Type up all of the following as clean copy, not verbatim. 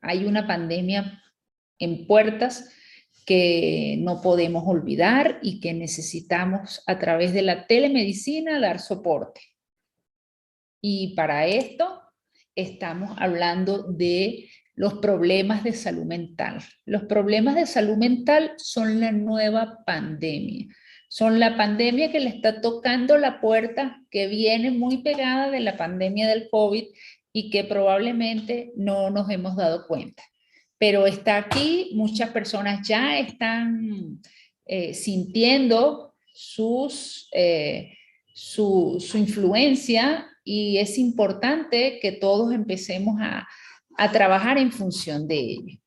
Hay una pandemia en puertas que no podemos olvidar y que necesitamos a través de la telemedicina dar soporte. Y para esto estamos hablando de los problemas de salud mental. Los problemas de salud mental son la nueva pandemia. Son la pandemia que le está tocando la puerta, que viene muy pegada de la pandemia del COVID y que probablemente no nos hemos dado cuenta. Pero está aquí, muchas personas ya están sintiendo su influencia, y es importante que todos empecemos a trabajar en función de ello.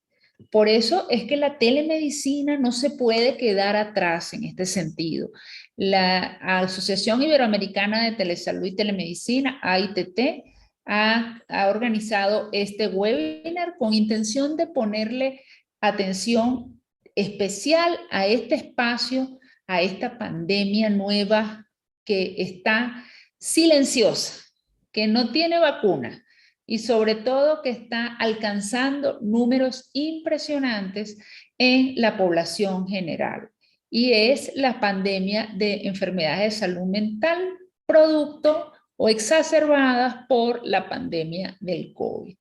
Por eso es que la telemedicina no se puede quedar atrás en este sentido. La Asociación Iberoamericana de Telesalud y Telemedicina, AITT, ha organizado este webinar con intención de ponerle atención especial a este espacio, a esta pandemia nueva que está silenciosa, que no tiene vacuna y sobre todo que está alcanzando números impresionantes en la población general. Y es la pandemia de enfermedades de salud mental, producto o exacerbadas por la pandemia del COVID.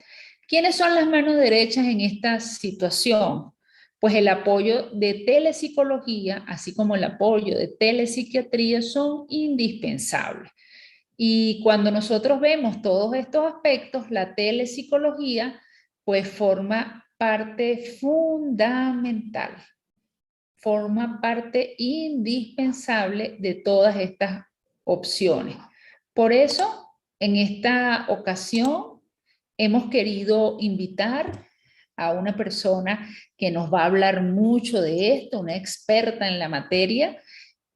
¿Quiénes son las manos derechas en esta situación? Pues el apoyo de telepsicología, así como el apoyo de telepsiquiatría, son indispensables. Y cuando nosotros vemos todos estos aspectos, la telepsicología pues forma parte fundamental, forma parte indispensable de todas estas opciones. Por eso, en esta ocasión, hemos querido invitar a una persona que nos va a hablar mucho de esto, una experta en la materia,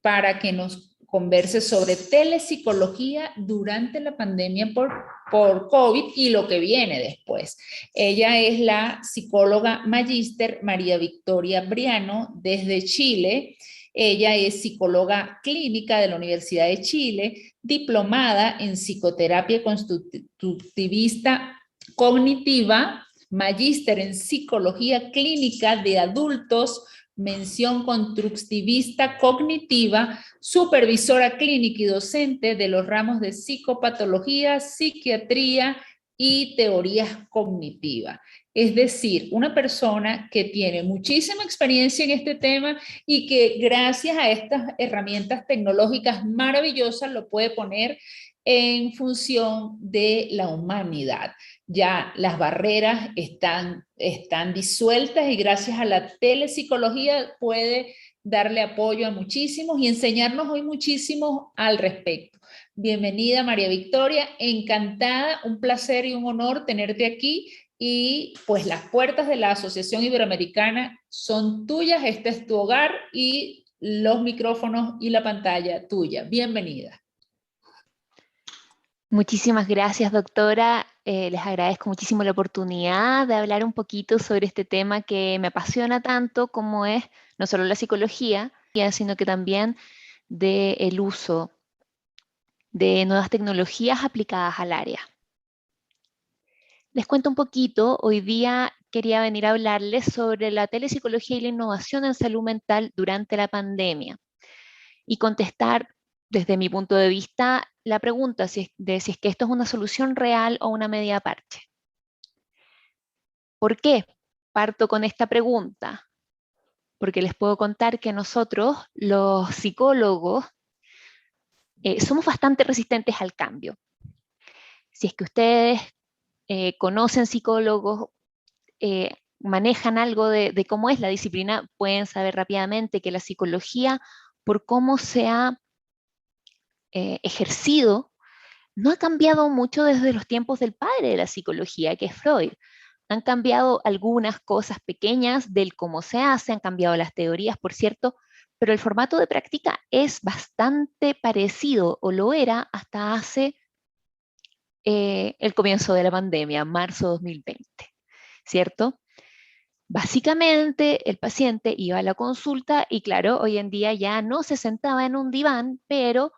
para que nos converse sobre telepsicología durante la pandemia por COVID y lo que viene después. Ella es la psicóloga magíster María Victoria Briano desde Chile. Ella es psicóloga clínica de la Universidad de Chile, diplomada en psicoterapia constructivista cognitiva, magíster en psicología clínica de adultos, mención constructivista cognitiva, supervisora clínica y docente de los ramos de psicopatología, psiquiatría y teorías cognitivas. Es decir, una persona que tiene muchísima experiencia en este tema y que gracias a estas herramientas tecnológicas maravillosas lo puede poner en función de la humanidad. Ya las barreras están disueltas y gracias a la telepsicología puede darle apoyo a muchísimos y enseñarnos hoy muchísimo al respecto. Bienvenida María Victoria, encantada, un placer y un honor tenerte aquí, y pues las puertas de la Asociación Iberoamericana son tuyas, este es tu hogar y los micrófonos y la pantalla tuya. Bienvenida. Muchísimas gracias, doctora. Les agradezco muchísimo la oportunidad de hablar un poquito sobre este tema que me apasiona tanto, como es no solo la psicología, sino que también del uso de nuevas tecnologías aplicadas al área. Les cuento un poquito, hoy día quería venir a hablarles sobre la telepsicología y la innovación en salud mental durante la pandemia y contestar desde mi punto de vista la pregunta de si es que esto es una solución real o una media parche. ¿Por qué parto con esta pregunta? Porque les puedo contar que nosotros, los psicólogos, somos bastante resistentes al cambio. Si es que ustedes conocen psicólogos, manejan algo de cómo es la disciplina, pueden saber rápidamente que la psicología, por cómo se ha ejercido, no ha cambiado mucho desde los tiempos del padre de la psicología, que es Freud. Han cambiado algunas cosas pequeñas del cómo se hace, han cambiado las teorías, por cierto, pero el formato de práctica es bastante parecido, o lo era hasta hace el comienzo de la pandemia, marzo 2020, ¿cierto? Básicamente, el paciente iba a la consulta y claro, hoy en día ya no se sentaba en un diván, pero,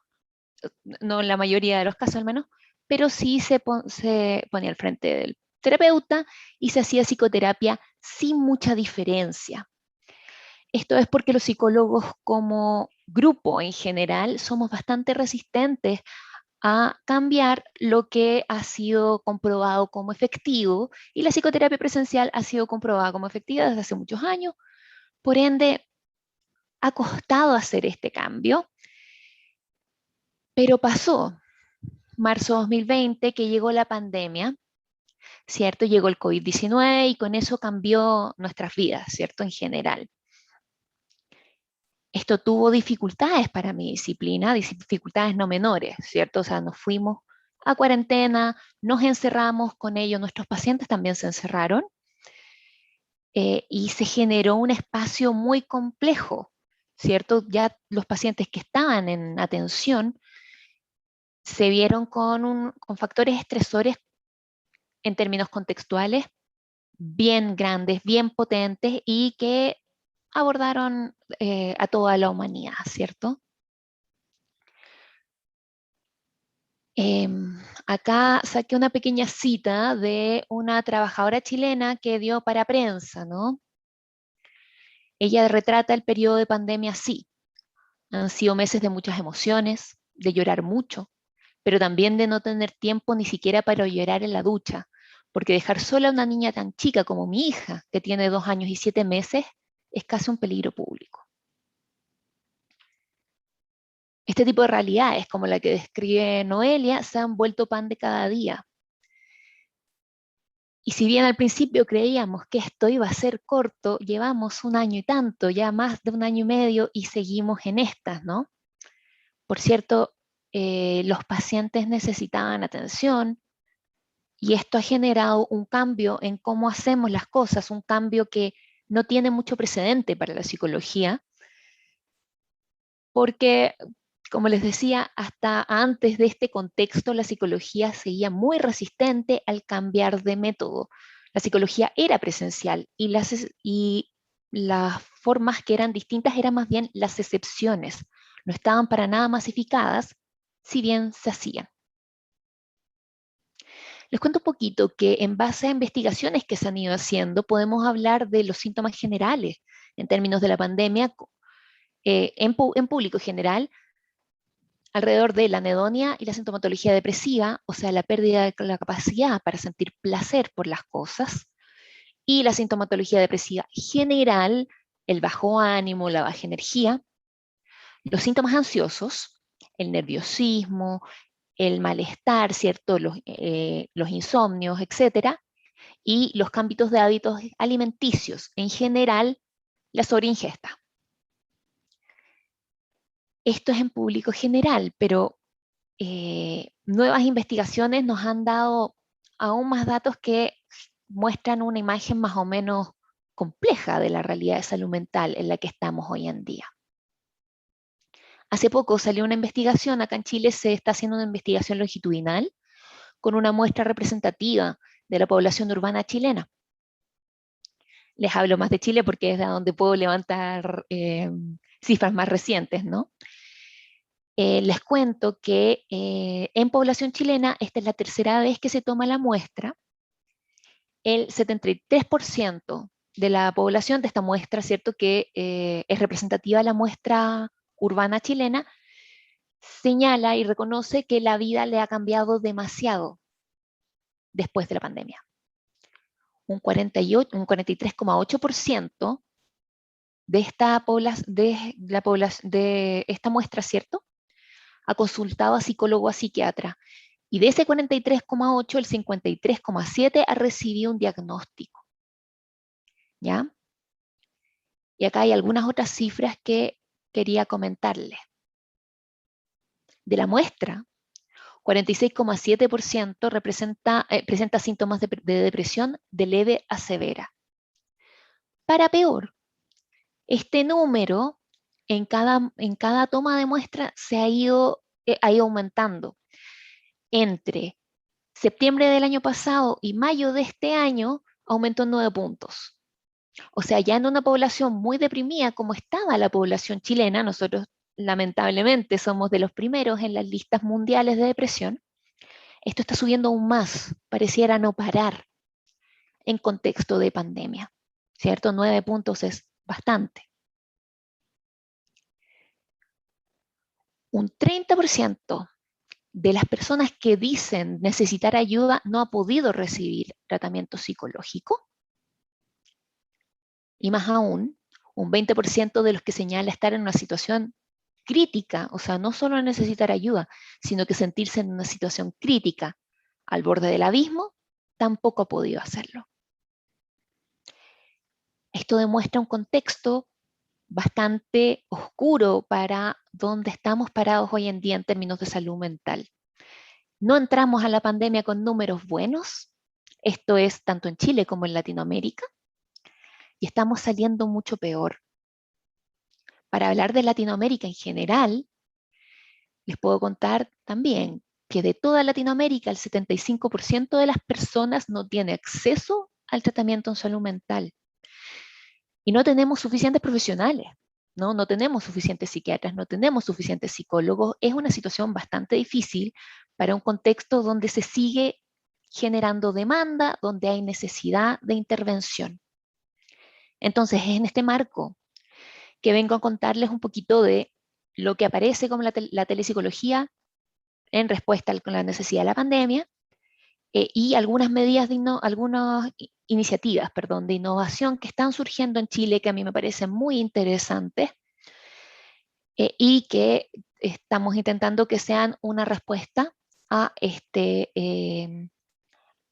no en la mayoría de los casos al menos, pero sí se ponía al frente del terapeuta y se hacía psicoterapia sin mucha diferencia. Esto es porque los psicólogos como grupo en general somos bastante resistentes a cambiar lo que ha sido comprobado como efectivo, y la psicoterapia presencial ha sido comprobada como efectiva desde hace muchos años. Por ende, ha costado hacer este cambio, pero pasó marzo 2020 que llegó la pandemia, ¿cierto? Llegó el COVID-19 y con eso cambió nuestras vidas, ¿cierto? En general. Esto tuvo dificultades para mi disciplina, dificultades no menores, ¿cierto? O sea, nos fuimos a cuarentena, nos encerramos con ello, nuestros pacientes también se encerraron, y se generó un espacio muy complejo, ¿cierto? Ya los pacientes que estaban en atención se vieron con factores estresores en términos contextuales bien grandes, bien potentes y que abordaron a toda la humanidad, ¿cierto? Acá saqué una pequeña cita de una trabajadora chilena que dio para prensa, ¿no? Ella retrata el periodo de pandemia así. Han sido meses de muchas emociones, de llorar mucho, pero también de no tener tiempo ni siquiera para llorar en la ducha, porque dejar sola a una niña tan chica como mi hija, que tiene 2 años y 7 meses, es casi un peligro público. Este tipo de realidades, como la que describe Noelia, se han vuelto pan de cada día. Y si bien al principio creíamos que esto iba a ser corto, llevamos 1 año y tanto, ya más de 1 año y medio, y seguimos en estas, ¿no? Por cierto, los pacientes necesitaban atención y esto ha generado un cambio en cómo hacemos las cosas, un cambio que no tiene mucho precedente para la psicología, porque, como les decía, hasta antes de este contexto, la psicología seguía muy resistente al cambiar de método. La psicología era presencial y las formas que eran distintas eran más bien las excepciones. No estaban para nada masificadas, si bien se hacían. Les cuento un poquito que en base a investigaciones que se han ido haciendo, podemos hablar de los síntomas generales en términos de la pandemia en público general, alrededor de la anedonia y la sintomatología depresiva, o sea, la pérdida de la capacidad para sentir placer por las cosas, y la sintomatología depresiva general, el bajo ánimo, la baja energía, los síntomas ansiosos, el nerviosismo, el malestar, ¿cierto? Los insomnios, etcétera, y los cambios de hábitos alimenticios, en general, la sobreingesta. Esto es en público general, pero nuevas investigaciones nos han dado aún más datos que muestran una imagen más o menos compleja de la realidad de salud mental en la que estamos hoy en día. Hace poco salió una investigación, acá en Chile se está haciendo una investigación longitudinal con una muestra representativa de la población urbana chilena. Les hablo más de Chile porque es de donde puedo levantar cifras más recientes, ¿no? Les cuento que en población chilena, esta es la tercera vez que se toma la muestra. El 73% de la población de esta muestra, ¿cierto? Que es representativa de la muestra urbana chilena, señala y reconoce que la vida le ha cambiado demasiado después de la pandemia. Un 43,8% de esta muestra, ¿cierto? Ha consultado a psicólogo o a psiquiatra. Y de ese 43,8, el 53,7 ha recibido un diagnóstico. ¿Ya? Y acá hay algunas otras cifras que quería comentarles. De la muestra, 46,7% presenta síntomas de depresión de leve a severa. Para peor, este número en cada toma de muestra se ha ido aumentando. Entre septiembre del año pasado y mayo de este año aumentó 9 puntos. O sea, ya en una población muy deprimida como estaba la población chilena, nosotros lamentablemente somos de los primeros en las listas mundiales de depresión, esto está subiendo aún más, pareciera no parar en contexto de pandemia, ¿cierto? 9 puntos es bastante. Un 30% de las personas que dicen necesitar ayuda no ha podido recibir tratamiento psicológico. Y más aún, un 20% de los que señala estar en una situación crítica, o sea, no solo necesitar ayuda, sino que sentirse en una situación crítica al borde del abismo, tampoco ha podido hacerlo. Esto demuestra un contexto bastante oscuro para donde estamos parados hoy en día en términos de salud mental. No entramos a la pandemia con números buenos, esto es tanto en Chile como en Latinoamérica, y estamos saliendo mucho peor. Para hablar de Latinoamérica en general, les puedo contar también que de toda Latinoamérica el 75% de las personas no tiene acceso al tratamiento en salud mental. Y no tenemos suficientes profesionales, ¿no? No tenemos suficientes psiquiatras, no tenemos suficientes psicólogos. Es una situación bastante difícil para un contexto donde se sigue generando demanda, donde hay necesidad de intervención. Entonces, es en este marco que vengo a contarles un poquito de lo que aparece como la telepsicología en respuesta a la necesidad de la pandemia y algunas medidas, algunas iniciativas, perdón, de innovación que están surgiendo en Chile que a mí me parecen muy interesantes y que estamos intentando que sean una respuesta a,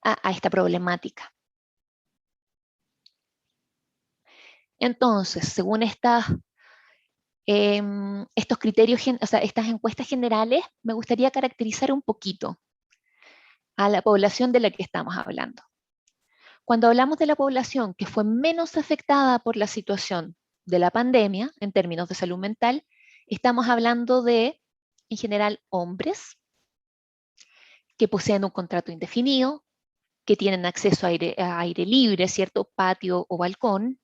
a esta problemática. Entonces, según estos criterios, o sea, estas encuestas generales, me gustaría caracterizar un poquito a la población de la que estamos hablando. Cuando hablamos de la población que fue menos afectada por la situación de la pandemia en términos de salud mental, estamos hablando de, en general, hombres que poseen un contrato indefinido, que tienen acceso a aire libre, ¿cierto? Patio o balcón,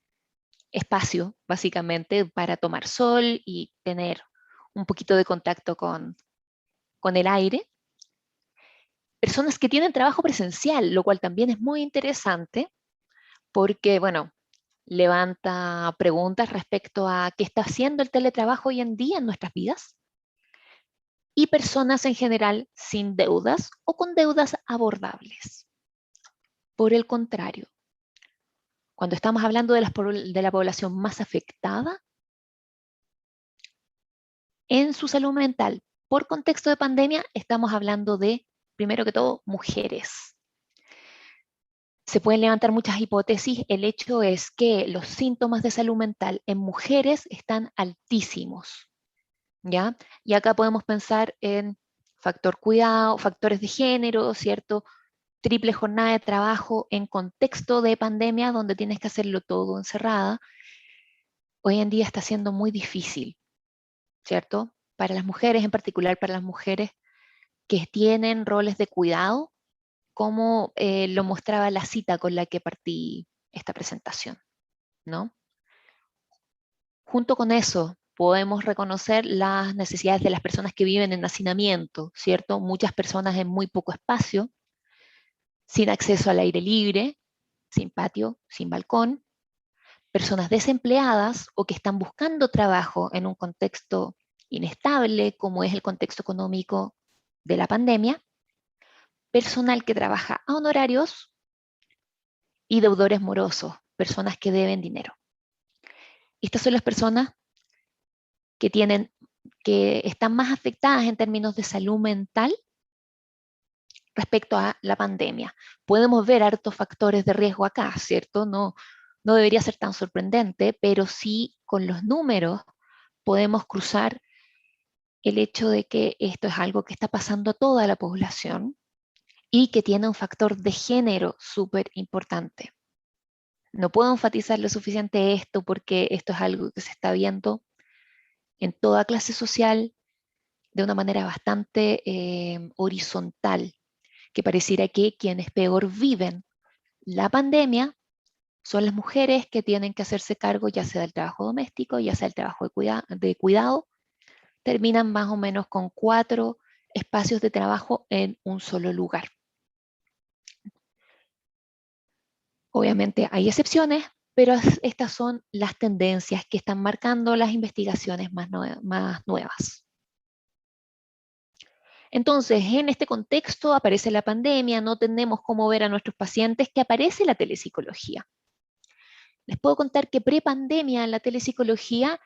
espacio, básicamente, para tomar sol y tener un poquito de contacto con el aire. Personas que tienen trabajo presencial, lo cual también es muy interesante porque, bueno, levanta preguntas respecto a qué está haciendo el teletrabajo hoy en día en nuestras vidas. Y personas en general sin deudas o con deudas abordables. Por el contrario, cuando estamos hablando de la población más afectada en su salud mental por contexto de pandemia, estamos hablando de, primero que todo, mujeres. Se pueden levantar muchas hipótesis. El hecho es que los síntomas de salud mental en mujeres están altísimos, ¿ya? Y acá podemos pensar en factor cuidado, factores de género, ¿cierto? Triple jornada de trabajo en contexto de pandemia donde tienes que hacerlo todo encerrada. Hoy en día está siendo muy difícil, ¿cierto? Para las mujeres, en particular para las mujeres que tienen roles de cuidado, como lo mostraba la cita con la que partí esta presentación, ¿no? Junto con eso, podemos reconocer las necesidades de las personas que viven en hacinamiento, ¿cierto? Muchas personas en muy poco espacio, sin acceso al aire libre, sin patio, sin balcón, personas desempleadas o que están buscando trabajo en un contexto inestable, como es el contexto económico de la pandemia, personal que trabaja a honorarios y deudores morosos, personas que deben dinero. Estas son las personas que están más afectadas en términos de salud mental respecto a la pandemia. Podemos ver hartos factores de riesgo acá, ¿cierto? No debería ser tan sorprendente, pero sí con los números podemos cruzar el hecho de que esto es algo que está pasando a toda la población y que tiene un factor de género súper importante. No puedo enfatizar lo suficiente esto porque esto es algo que se está viendo en toda clase social de una manera bastante horizontal, que pareciera que quienes peor viven la pandemia son las mujeres que tienen que hacerse cargo ya sea del trabajo doméstico, ya sea del trabajo de cuidado, terminan más o menos con 4 espacios de trabajo en un solo lugar. Obviamente hay excepciones, pero estas son las tendencias que están marcando las investigaciones más nuevas. Entonces, en este contexto aparece la pandemia, no tenemos cómo ver a nuestros pacientes, que aparece la telepsicología. Les puedo contar que pre-pandemia la telepsicología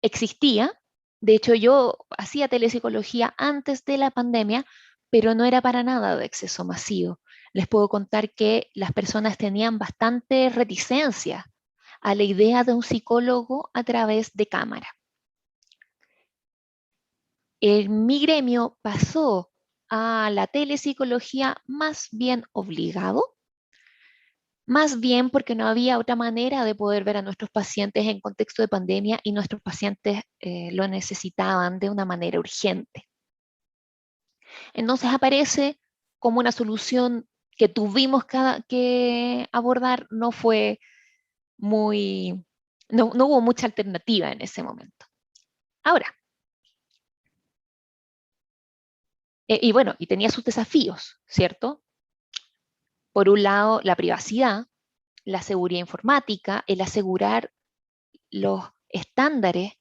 existía. De hecho, yo hacía telepsicología antes de la pandemia, pero no era para nada de acceso masivo. Les puedo contar que las personas tenían bastante reticencia a la idea de un psicólogo a través de cámara. Mi gremio pasó a la telepsicología más bien obligado, más bien porque no había otra manera de poder ver a nuestros pacientes en contexto de pandemia y nuestros pacientes lo necesitaban de una manera urgente. Entonces aparece como una solución que tuvimos que abordar, no fue muy, no hubo mucha alternativa en ese momento. Ahora, y bueno, y tenía sus desafíos, ¿cierto? Por un lado, la privacidad, la seguridad informática, el asegurar los estándares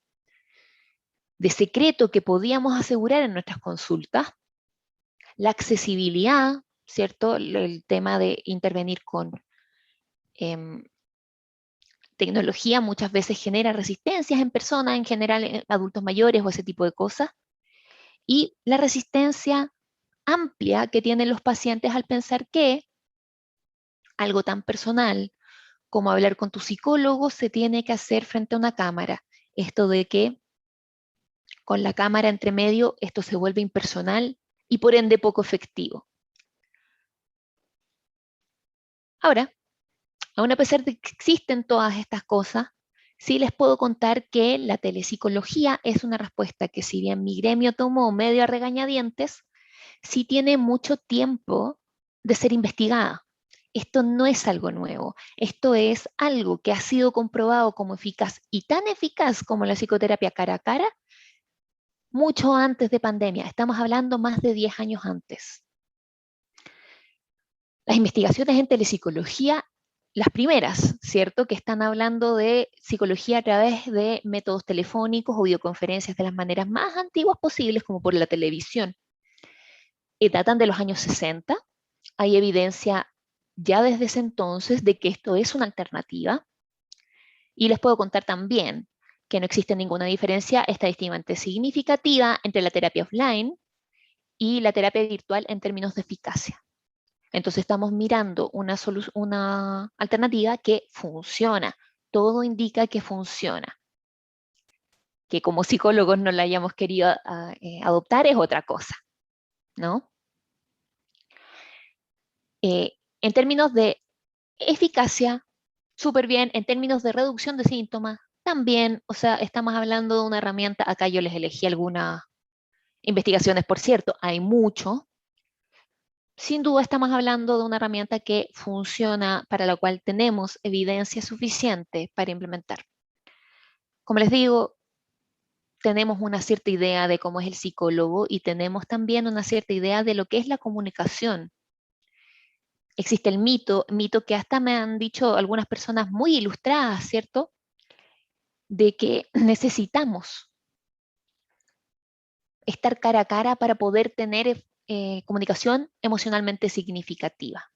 de secreto que podíamos asegurar en nuestras consultas, la accesibilidad, ¿cierto? El tema de intervenir con eh, tecnología muchas veces genera resistencias en personas, en general en adultos mayores o ese tipo de cosas, y la resistencia amplia que tienen los pacientes al pensar que algo tan personal como hablar con tu psicólogo se tiene que hacer frente a una cámara. Esto de que con la cámara entre medio esto se vuelve impersonal y por ende poco efectivo. Ahora, aún a pesar de que existen todas estas cosas, sí les puedo contar que la telepsicología es una respuesta que, si bien mi gremio tomó medio a regañadientes, sí tiene mucho tiempo de ser investigada. Esto no es algo nuevo, esto es algo que ha sido comprobado como eficaz y tan eficaz como la psicoterapia cara a cara mucho antes de pandemia. Estamos hablando más de 10 años antes. Las investigaciones en telepsicología, las primeras, ¿cierto? Que están hablando de psicología a través de métodos telefónicos o videoconferencias de las maneras más antiguas posibles, como por la televisión, datan de los años 60. Hay evidencia ya desde ese entonces de que esto es una alternativa. Y les puedo contar también que no existe ninguna diferencia estadísticamente significativa entre la terapia offline y la terapia virtual en términos de eficacia. Entonces estamos mirando una alternativa que funciona. Todo indica que funciona. Que como psicólogos no la hayamos querido adoptar es otra cosa, ¿no? En términos de eficacia, súper bien. En términos de reducción de síntomas, también. O sea, estamos hablando de una herramienta. Acá yo les elegí algunas investigaciones, por cierto, hay mucho. Sin duda estamos hablando de una herramienta que funciona, para la cual tenemos evidencia suficiente para implementar. Como les digo, tenemos una cierta idea de cómo es el psicólogo y tenemos también una cierta idea de lo que es la comunicación. Existe el mito que hasta me han dicho algunas personas muy ilustradas, ¿cierto? De que necesitamos estar cara a cara para poder tener comunicación emocionalmente significativa.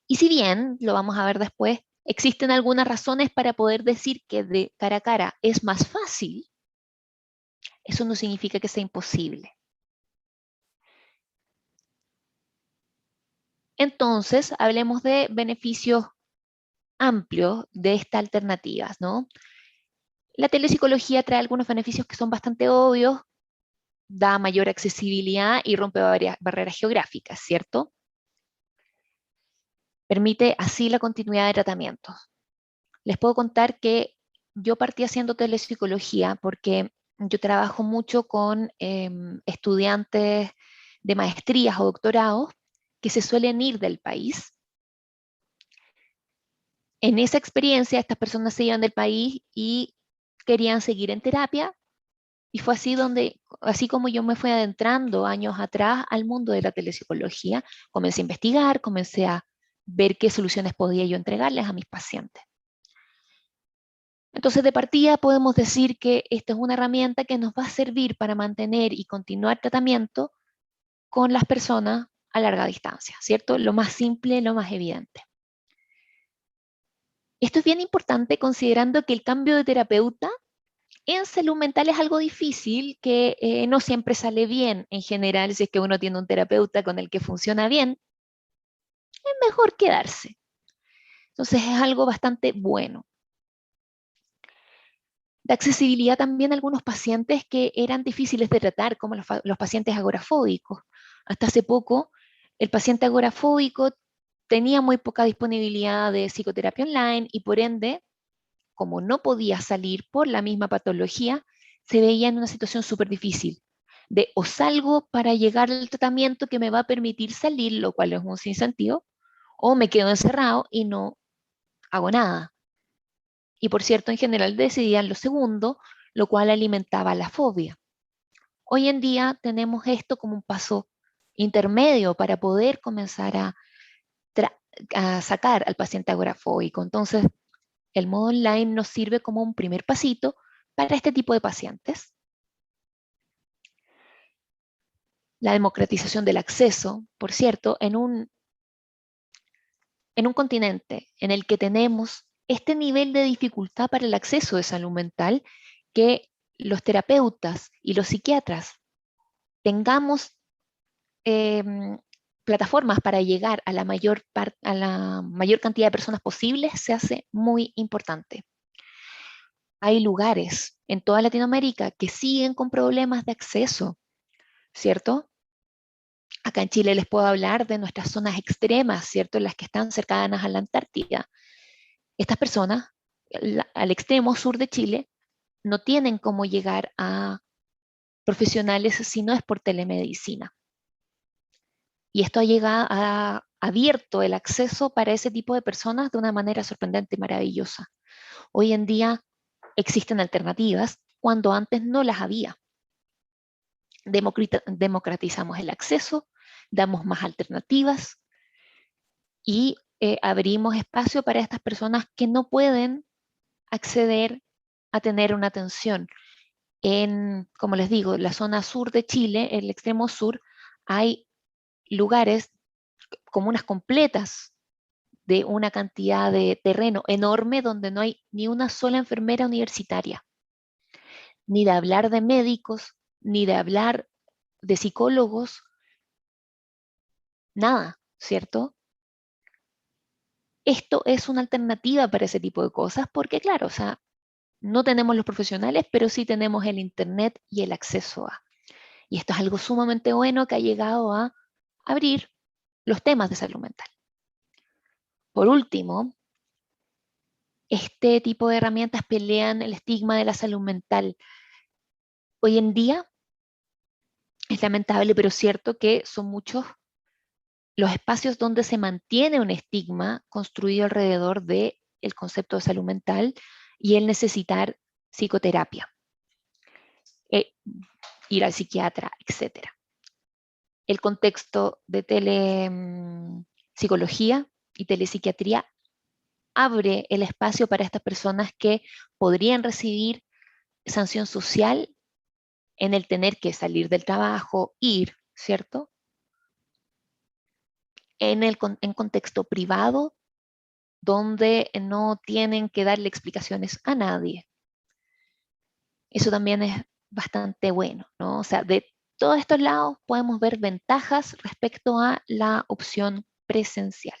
Y si bien, lo vamos a ver después, existen algunas razones para poder decir que de cara a cara es más fácil, eso no significa que sea imposible. Entonces, hablemos de beneficios amplios de estas alternativas, ¿no? La telepsicología trae algunos beneficios que son bastante obvios, da mayor accesibilidad y rompe barreras geográficas, ¿cierto? Permite así la continuidad de tratamientos. Les puedo contar que yo partí haciendo telepsicología porque yo trabajo mucho con estudiantes de maestrías o doctorados que se suelen ir del país. En esa experiencia, estas personas se iban del país y querían seguir en terapia, y fue así como yo me fui adentrando años atrás al mundo de la telepsicología, comencé a investigar, comencé a ver qué soluciones podía yo entregarles a mis pacientes. Entonces, de partida podemos decir que esta es una herramienta que nos va a servir para mantener y continuar tratamiento con las personas a larga distancia, ¿cierto? Lo más simple, lo más evidente. Esto es bien importante considerando que el cambio de terapeuta en salud mental es algo difícil, que no siempre sale bien. En general, si es que uno tiene un terapeuta con el que funciona bien, es mejor quedarse. Entonces es algo bastante bueno. De accesibilidad también a algunos pacientes que eran difíciles de tratar, como los pacientes agorafóbicos. Hasta hace poco, el paciente agorafóbico tenía muy poca disponibilidad de psicoterapia online y por ende, como no podía salir por la misma patología, se veía en una situación súper difícil de o salgo para llegar al tratamiento que me va a permitir salir, lo cual es un sinsentido, o me quedo encerrado y no hago nada. Y por cierto, en general decidían lo segundo, lo cual alimentaba la fobia. Hoy en día tenemos esto como un paso intermedio para poder comenzar a sacar al paciente agorafóbico. Entonces, el modo online nos sirve como un primer pasito para este tipo de pacientes. La democratización del acceso, por cierto, en un continente en el que tenemos este nivel de dificultad para el acceso de salud mental, que los terapeutas y los psiquiatras tengamos plataformas para llegar a a la mayor cantidad de personas posibles, se hace muy importante. Hay lugares en toda Latinoamérica que siguen con problemas de acceso, ¿cierto? Acá en Chile les puedo hablar de nuestras zonas extremas, ¿cierto? Las que están cercanas a la Antártida. Estas personas, al extremo sur de Chile, no tienen cómo llegar a profesionales si no es por telemedicina. Y esto ha abierto el acceso para ese tipo de personas de una manera sorprendente y maravillosa. Hoy en día existen alternativas cuando antes no las había. Democratizamos el acceso, damos más alternativas y abrimos espacio para estas personas que no pueden acceder a tener una atención. Como les digo, la zona sur de Chile, el extremo sur, hay lugares, comunas completas de una cantidad de terreno enorme donde no hay ni una sola enfermera universitaria, ni de hablar de médicos, ni de hablar de psicólogos, nada, ¿cierto? Esto es una alternativa para ese tipo de cosas porque, claro, o sea, no tenemos los profesionales, pero sí tenemos el Internet y el acceso a. Y esto es algo sumamente bueno que ha llegado a abrir los temas de salud mental. Por último, este tipo de herramientas pelean el estigma de la salud mental. Hoy en día es lamentable, pero cierto que son muchos los espacios donde se mantiene un estigma construido alrededor del concepto de salud mental y el necesitar psicoterapia, eh, ir al psiquiatra, etc. El contexto de telepsicología y telepsiquiatría abre el espacio para estas personas que podrían recibir sanción social en el tener que salir del trabajo, ir, ¿cierto? En contexto privado, donde no tienen que darle explicaciones a nadie. Eso también es bastante bueno, ¿no? O sea, de todos estos lados podemos ver ventajas respecto a la opción presencial.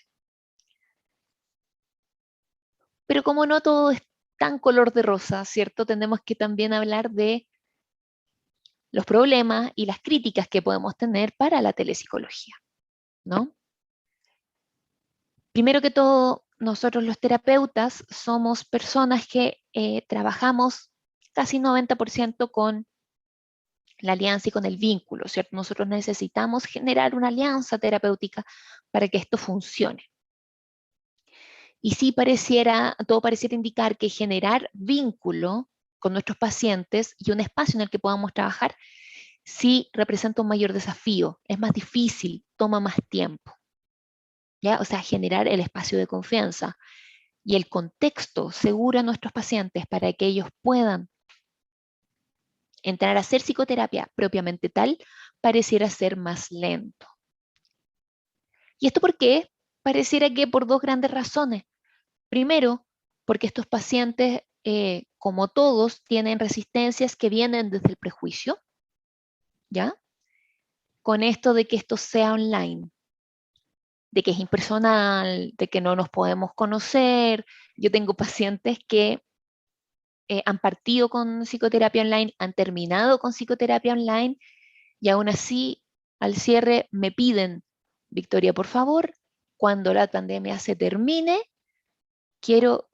Pero como no todo es tan color de rosa, ¿cierto? Tenemos que también hablar de los problemas y las críticas que podemos tener para la telepsicología, ¿no? Primero que todo, nosotros los terapeutas somos personas que trabajamos casi 90% con la alianza y con el vínculo, ¿cierto? Nosotros necesitamos generar una alianza terapéutica para que esto funcione. Y sí todo pareciera indicar que generar vínculo con nuestros pacientes y un espacio en el que podamos trabajar sí representa un mayor desafío, es más difícil, toma más tiempo, ¿ya? O sea, generar el espacio de confianza y el contexto seguro a nuestros pacientes para que ellos puedan entrar a hacer psicoterapia propiamente tal, pareciera ser más lento. ¿Y esto por qué? Pareciera que por dos grandes razones. Primero, porque estos pacientes, como todos, tienen resistencias que vienen desde el prejuicio, ¿ya? Con esto de que esto sea online, de que es impersonal, de que no nos podemos conocer. Yo tengo pacientes que han partido con psicoterapia online, han terminado con psicoterapia online y aún así al cierre me piden, Victoria, por favor, cuando la pandemia se termine, quiero,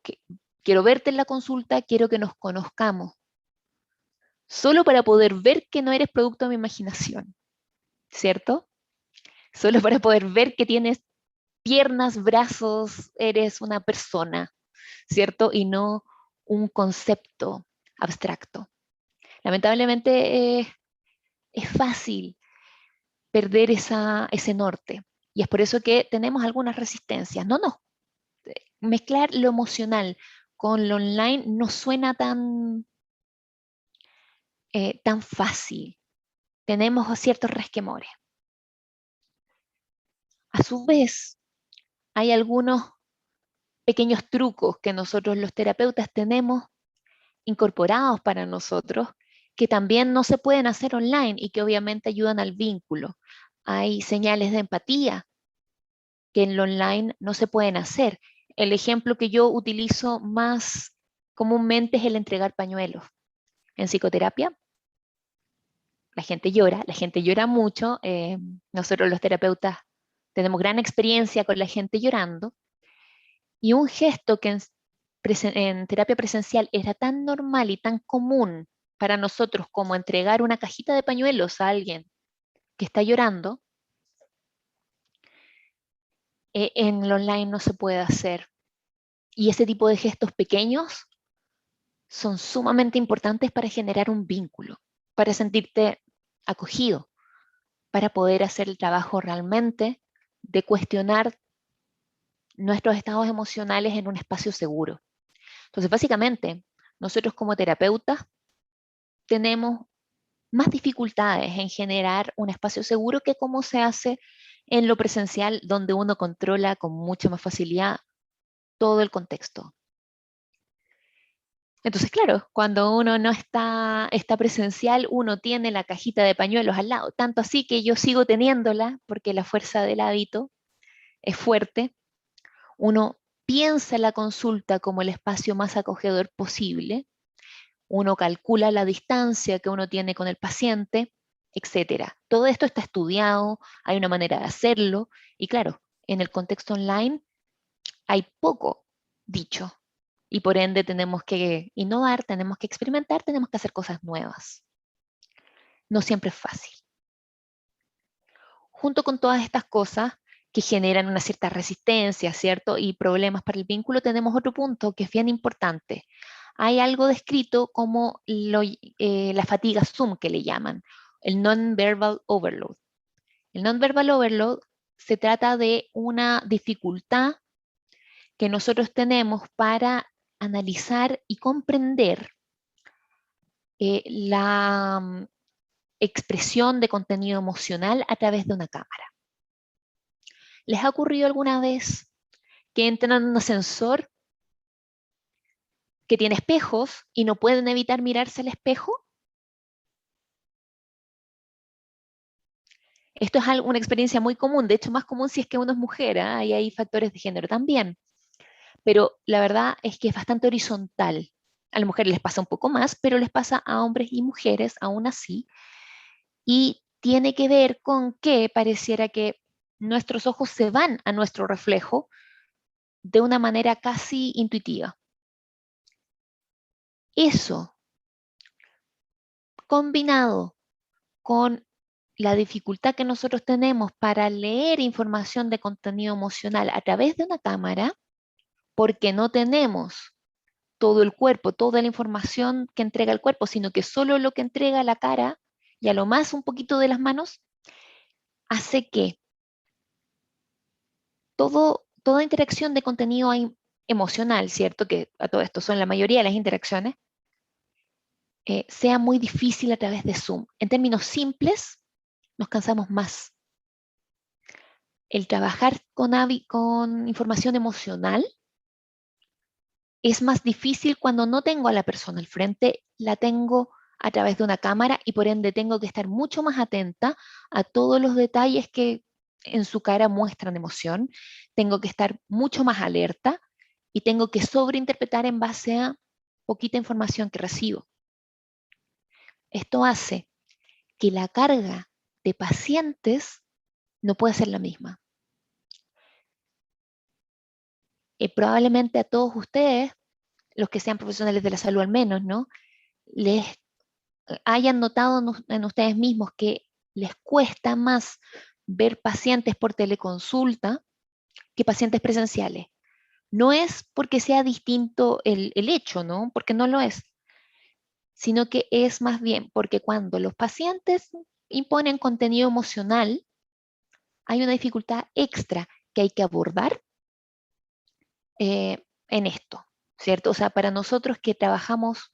quiero verte en la consulta, quiero que nos conozcamos, solo para poder ver que no eres producto de mi imaginación, ¿cierto? Solo para poder ver que tienes piernas, brazos, eres una persona, ¿cierto? Y no un concepto abstracto. Lamentablemente es fácil perder ese norte y es por eso que tenemos algunas resistencias. No, mezclar lo emocional con lo online no suena tan fácil. Tenemos ciertos resquemores. A su vez, hay algunos pequeños trucos que nosotros los terapeutas tenemos incorporados para nosotros que también no se pueden hacer online y que obviamente ayudan al vínculo. Hay señales de empatía que en lo online no se pueden hacer. El ejemplo que yo utilizo más comúnmente es el entregar pañuelos. En psicoterapia, la gente llora mucho. Nosotros los terapeutas tenemos gran experiencia con la gente llorando. Y un gesto que en terapia presencial era tan normal y tan común para nosotros como entregar una cajita de pañuelos a alguien que está llorando, en lo online no se puede hacer. Y ese tipo de gestos pequeños son sumamente importantes para generar un vínculo, para sentirte acogido, para poder hacer el trabajo realmente de cuestionar nuestros estados emocionales en un espacio seguro. Entonces, básicamente, nosotros como terapeutas tenemos más dificultades en generar un espacio seguro que como se hace en lo presencial, donde uno controla con mucha más facilidad todo el contexto. Entonces, claro, cuando uno no está presencial, uno tiene la cajita de pañuelos al lado, tanto así que yo sigo teniéndola porque la fuerza del hábito es fuerte. Uno piensa la consulta como el espacio más acogedor posible, uno calcula la distancia que uno tiene con el paciente, etcétera. Todo esto está estudiado, hay una manera de hacerlo, y claro, en el contexto online hay poco dicho, y por ende tenemos que innovar, tenemos que experimentar, tenemos que hacer cosas nuevas. No siempre es fácil. Junto con todas estas cosas que generan una cierta resistencia, ¿cierto? Y problemas para el vínculo, tenemos otro punto que es bien importante. Hay algo descrito como la fatiga Zoom que le llaman, el non-verbal overload. El non-verbal overload se trata de una dificultad que nosotros tenemos para analizar y comprender la expresión de contenido emocional a través de una cámara. ¿Les ha ocurrido alguna vez que entran en un ascensor que tiene espejos y no pueden evitar mirarse al espejo? Esto es una experiencia muy común, de hecho más común si es que uno es mujer, ¿eh? Y hay factores de género también. Pero la verdad es que es bastante horizontal A las mujeres les pasa un poco más, pero les pasa a hombres y mujeres aún así. Y tiene que ver con que pareciera que nuestros ojos se van a nuestro reflejo de una manera casi intuitiva. Eso, combinado con la dificultad que nosotros tenemos para leer información de contenido emocional a través de una cámara, porque no tenemos todo el cuerpo, toda la información que entrega el cuerpo, sino que solo lo que entrega la cara y a lo más un poquito de las manos, hace que toda interacción de contenido emocional, ¿cierto? Que a todo esto son la mayoría de las interacciones, sea muy difícil a través de Zoom. En términos simples, nos cansamos más. El trabajar con información emocional es más difícil cuando no tengo a la persona al frente, la tengo a través de una cámara y por ende tengo que estar mucho más atenta a todos los detalles que en su cara muestran emoción, tengo que estar mucho más alerta y tengo que sobreinterpretar en base a poquita información que recibo. Esto hace que la carga de pacientes no pueda ser la misma. Probablemente a todos ustedes, los que sean profesionales de la salud al menos, ¿no? Les hayan notado en ustedes mismos que les cuesta más ver pacientes por teleconsulta que pacientes presenciales. No es porque sea distinto el hecho, ¿no? Porque no lo es, sino que es más bien porque cuando los pacientes imponen contenido emocional, hay una dificultad extra que hay que abordar en esto, ¿cierto? O sea, para nosotros que trabajamos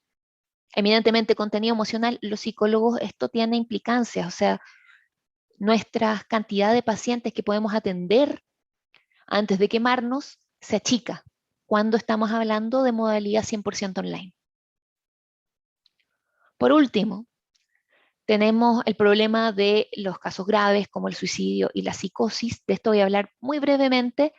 eminentemente contenido emocional, los psicólogos esto tiene implicancias, o sea, nuestra cantidad de pacientes que podemos atender antes de quemarnos se achica cuando estamos hablando de modalidad 100% online. Por último, tenemos el problema de los casos graves como el suicidio y la psicosis. De esto voy a hablar muy brevemente,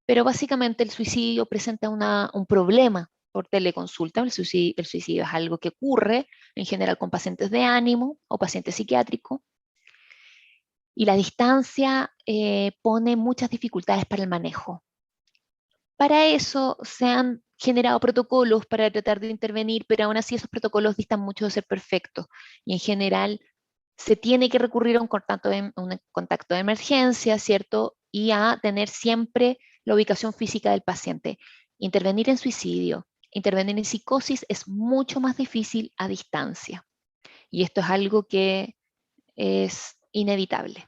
pero básicamente el suicidio presenta un problema por teleconsulta. El suicidio es algo que ocurre en general con pacientes de ánimo o pacientes psiquiátricos. Y la distancia pone muchas dificultades para el manejo. Para eso se han generado protocolos para tratar de intervenir, pero aún así esos protocolos distan mucho de ser perfectos. Y en general se tiene que recurrir a un contacto de emergencia, ¿cierto? Y a tener siempre la ubicación física del paciente. Intervenir en suicidio, intervenir en psicosis es mucho más difícil a distancia. Y esto es algo que es inevitable.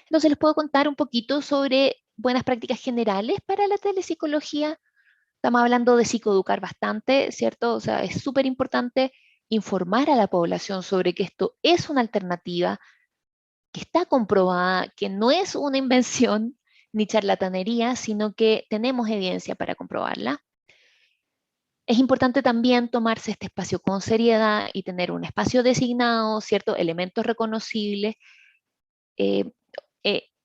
Entonces les puedo contar un poquito sobre buenas prácticas generales para la telepsicología. Estamos hablando de psicoeducar bastante, ¿cierto? O sea, es súper importante informar a la población sobre que esto es una alternativa, que está comprobada, que no es una invención ni charlatanería, sino que tenemos evidencia para comprobarla. Es importante también tomarse este espacio con seriedad y tener un espacio designado, ¿cierto? Elementos reconocibles. Eh,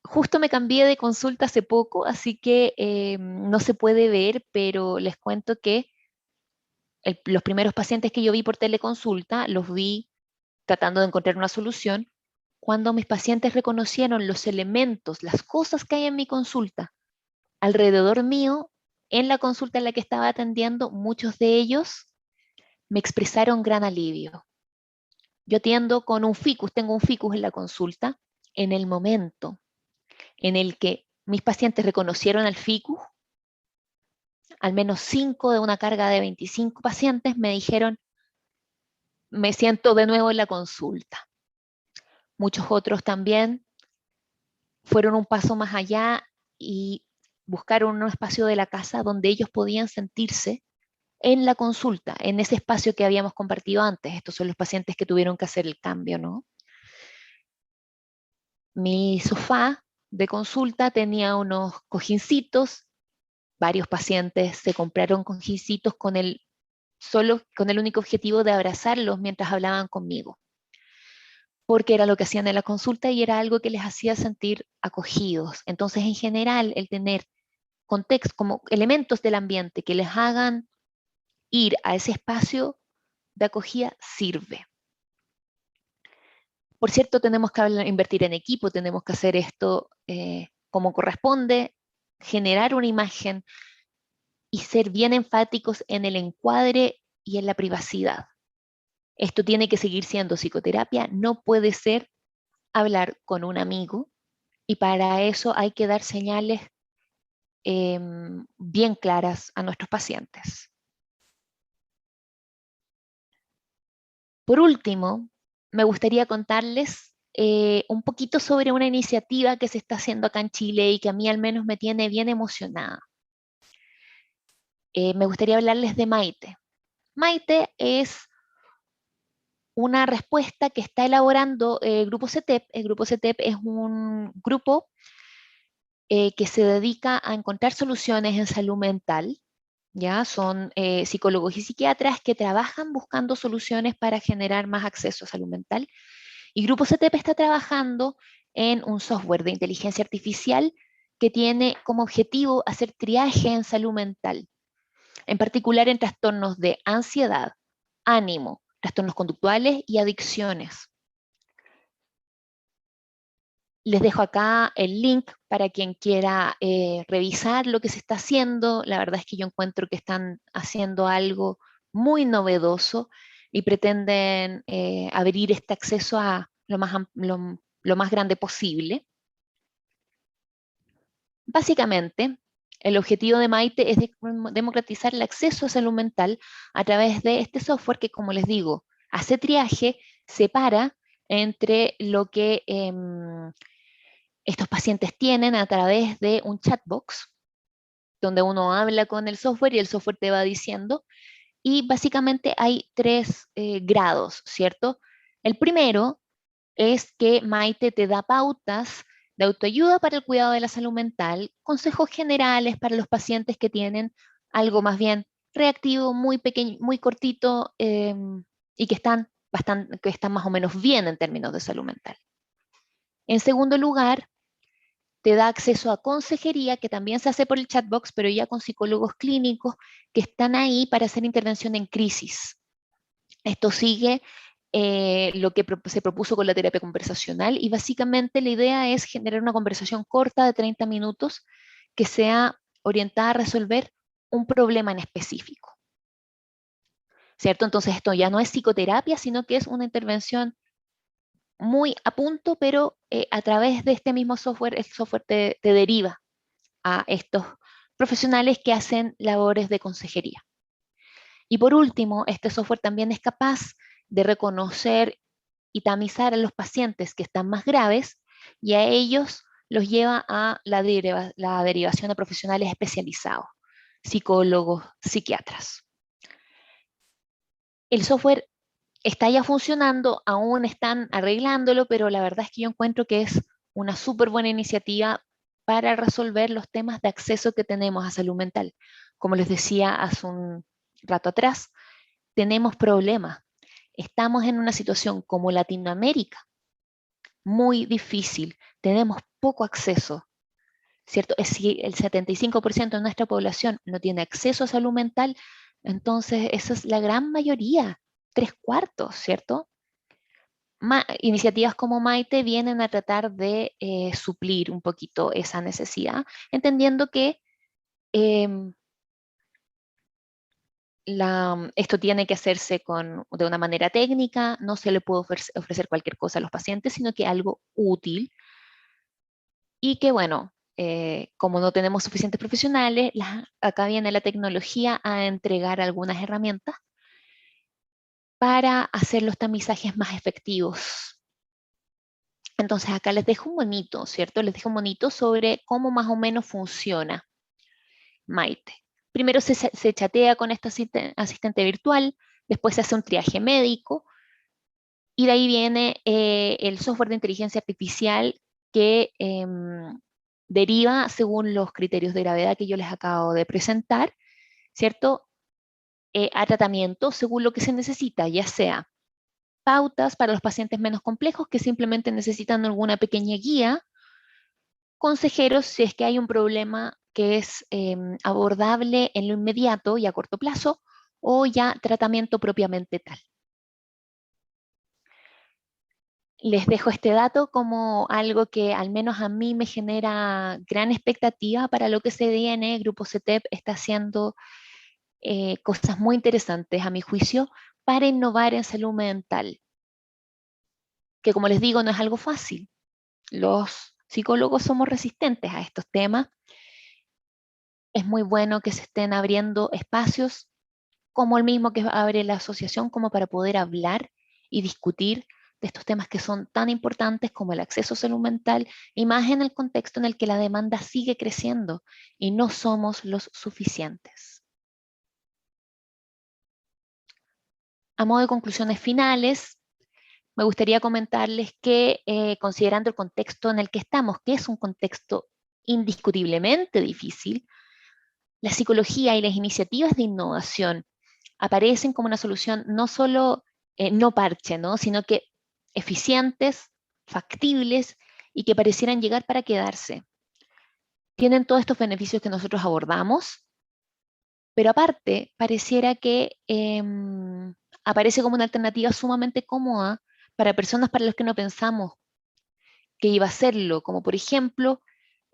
Justo me cambié de consulta hace poco, así que no se puede ver, pero les cuento que los primeros pacientes que yo vi por teleconsulta los vi tratando de encontrar una solución cuando mis pacientes reconocieron los elementos, las cosas que hay en mi consulta alrededor mío, en la consulta en la que estaba atendiendo, muchos de ellos me expresaron gran alivio. Yo atiendo con un ficus, tengo un ficus en la consulta, en el momento en el que mis pacientes reconocieron al ficus, al menos 5 de una carga de 25 pacientes me dijeron, me siento de nuevo en la consulta. Muchos otros también fueron un paso más allá y buscaron un espacio de la casa donde ellos podían sentirse en la consulta, en ese espacio que habíamos compartido antes. Estos son los pacientes que tuvieron que hacer el cambio, ¿no? Mi sofá de consulta tenía unos cojincitos. Varios pacientes se compraron cojincitos solo con el único objetivo de abrazarlos mientras hablaban conmigo, porque era lo que hacían en la consulta y era algo que les hacía sentir acogidos. Entonces, en general, el tener contextos, como elementos del ambiente que les hagan ir a ese espacio de acogida, sirve. Por cierto, tenemos que invertir en equipo, tenemos que hacer esto como corresponde, generar una imagen y ser bien enfáticos en el encuadre y en la privacidad. Esto tiene que seguir siendo psicoterapia, no puede ser hablar con un amigo, y para eso hay que dar señales bien claras a nuestros pacientes. Por último, me gustaría contarles un poquito sobre una iniciativa que se está haciendo acá en Chile y que a mí al menos me tiene bien emocionada. Me gustaría hablarles de Maite. Maite es una respuesta que está elaborando el Grupo CETEP. El Grupo CETEP es un grupo que se dedica a encontrar soluciones en salud mental. ¿Ya? Son psicólogos y psiquiatras que trabajan buscando soluciones para generar más acceso a salud mental. Y Grupo CETEP está trabajando en un software de inteligencia artificial que tiene como objetivo hacer triaje en salud mental, en particular en trastornos de ansiedad, ánimo, trastornos conductuales y adicciones. Les dejo acá el link para quien quiera revisar lo que se está haciendo. La verdad es que yo encuentro que están haciendo algo muy novedoso y pretenden abrir este acceso a lo más grande posible. Básicamente, el objetivo de Maite es democratizar el acceso a salud mental a través de este software que, como les digo, hace triaje, separa entre lo que estos pacientes tienen a través de un chatbox, donde uno habla con el software y el software te va diciendo, y básicamente hay tres grados, ¿cierto? El primero es que Maite te da pautas de autoayuda para el cuidado de la salud mental, consejos generales para los pacientes que tienen algo más bien reactivo, muy pequeño, muy cortito, y que están más o menos bien en términos de salud mental. En segundo lugar, te da acceso a consejería, que también se hace por el chatbox, pero ya con psicólogos clínicos que están ahí para hacer intervención en crisis. Esto sigue lo que se propuso con la terapia conversacional, y básicamente la idea es generar una conversación corta de 30 minutos que sea orientada a resolver un problema en específico. ¿Cierto? Entonces esto ya no es psicoterapia, sino que es una intervención muy a punto, pero a través de este mismo software, el software te deriva a estos profesionales que hacen labores de consejería. Y por último, este software también es capaz de reconocer y tamizar a los pacientes que están más graves, y a ellos los lleva a la derivación a profesionales especializados, psicólogos, psiquiatras. El software está ya funcionando, aún están arreglándolo, pero la verdad es que yo encuentro que es una súper buena iniciativa para resolver los temas de acceso que tenemos a salud mental. Como les decía hace un rato atrás, tenemos problemas. Estamos en una situación como Latinoamérica muy difícil, tenemos poco acceso, ¿cierto? Si el 75% de nuestra población no tiene acceso a salud mental, entonces esa es la gran mayoría, 3/4, ¿cierto? Iniciativas como Maite vienen a tratar de suplir un poquito esa necesidad, entendiendo que em, esto tiene que hacerse de una manera técnica, no se le puede ofrecer cualquier cosa a los pacientes, sino que algo útil, y que bueno, como no tenemos suficientes profesionales, acá viene la tecnología a entregar algunas herramientas para hacer los tamizajes más efectivos. Entonces acá les dejo un monito, ¿cierto? Les dejo un monito sobre cómo más o menos funciona Maite. Primero se chatea con esta asistente virtual, después se hace un triaje médico, y de ahí viene el software de inteligencia artificial que deriva según los criterios de gravedad que yo les acabo de presentar, ¿cierto? A tratamiento según lo que se necesita, ya sea pautas para los pacientes menos complejos que simplemente necesitan alguna pequeña guía, consejeros si es que hay un problema que es abordable en lo inmediato y a corto plazo, o ya tratamiento propiamente tal. Les dejo este dato como algo que al menos a mí me genera gran expectativa para lo que se viene. Grupo CETEP está haciendo cosas muy interesantes, a mi juicio, para innovar en salud mental, que como les digo, no es algo fácil. Los psicólogos somos resistentes a estos temas. Es muy bueno que se estén abriendo espacios como el mismo que abre la asociación, como para poder hablar y discutir de estos temas que son tan importantes como el acceso a salud mental, y más en el contexto en el que la demanda sigue creciendo y no somos los suficientes. A modo de conclusiones finales, me gustaría comentarles que considerando el contexto en el que estamos, que es un contexto indiscutiblemente difícil, la psicología y las iniciativas de innovación aparecen como una solución no solo no parche, ¿no? Sino que eficientes, factibles y que parecieran llegar para quedarse. Tienen todos estos beneficios que nosotros abordamos, pero aparte pareciera que aparece como una alternativa sumamente cómoda para personas para las que no pensamos que iba a serlo, como por ejemplo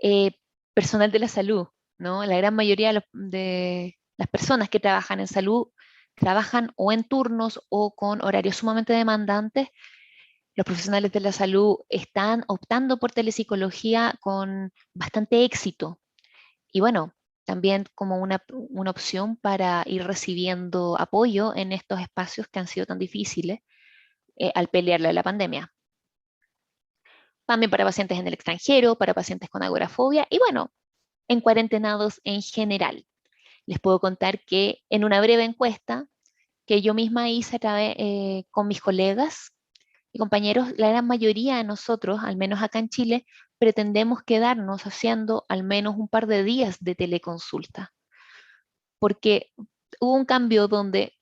eh, personal de la salud, ¿no? La gran mayoría de las personas que trabajan en salud trabajan o en turnos o con horarios sumamente demandantes. Los profesionales de la salud están optando por telepsicología con bastante éxito. Y bueno, también como una opción para ir recibiendo apoyo en estos espacios que han sido tan difíciles al pelearle a la pandemia. También para pacientes en el extranjero, para pacientes con agorafobia y bueno, en cuarentenados en general. Les puedo contar que en una breve encuesta que yo misma hice con mis colegas y compañeros, la gran mayoría de nosotros, al menos acá en Chile, pretendemos quedarnos haciendo al menos un par de días de teleconsulta, porque hubo un cambio donde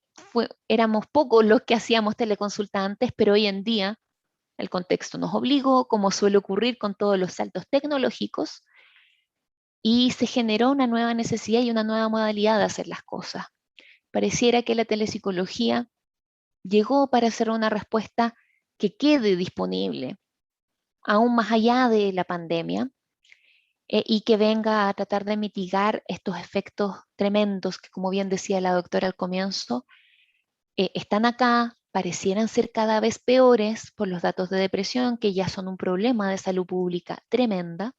éramos pocos los que hacíamos teleconsulta antes, pero hoy en día el contexto nos obligó, como suele ocurrir con todos los saltos tecnológicos, y se generó una nueva necesidad y una nueva modalidad de hacer las cosas. Pareciera que la telepsicología llegó para ser una respuesta que quede disponible, aún más allá de la pandemia, y que venga a tratar de mitigar estos efectos tremendos que, como bien decía la doctora al comienzo, están acá, parecieran ser cada vez peores por los datos de depresión, que ya son un problema de salud pública tremenda,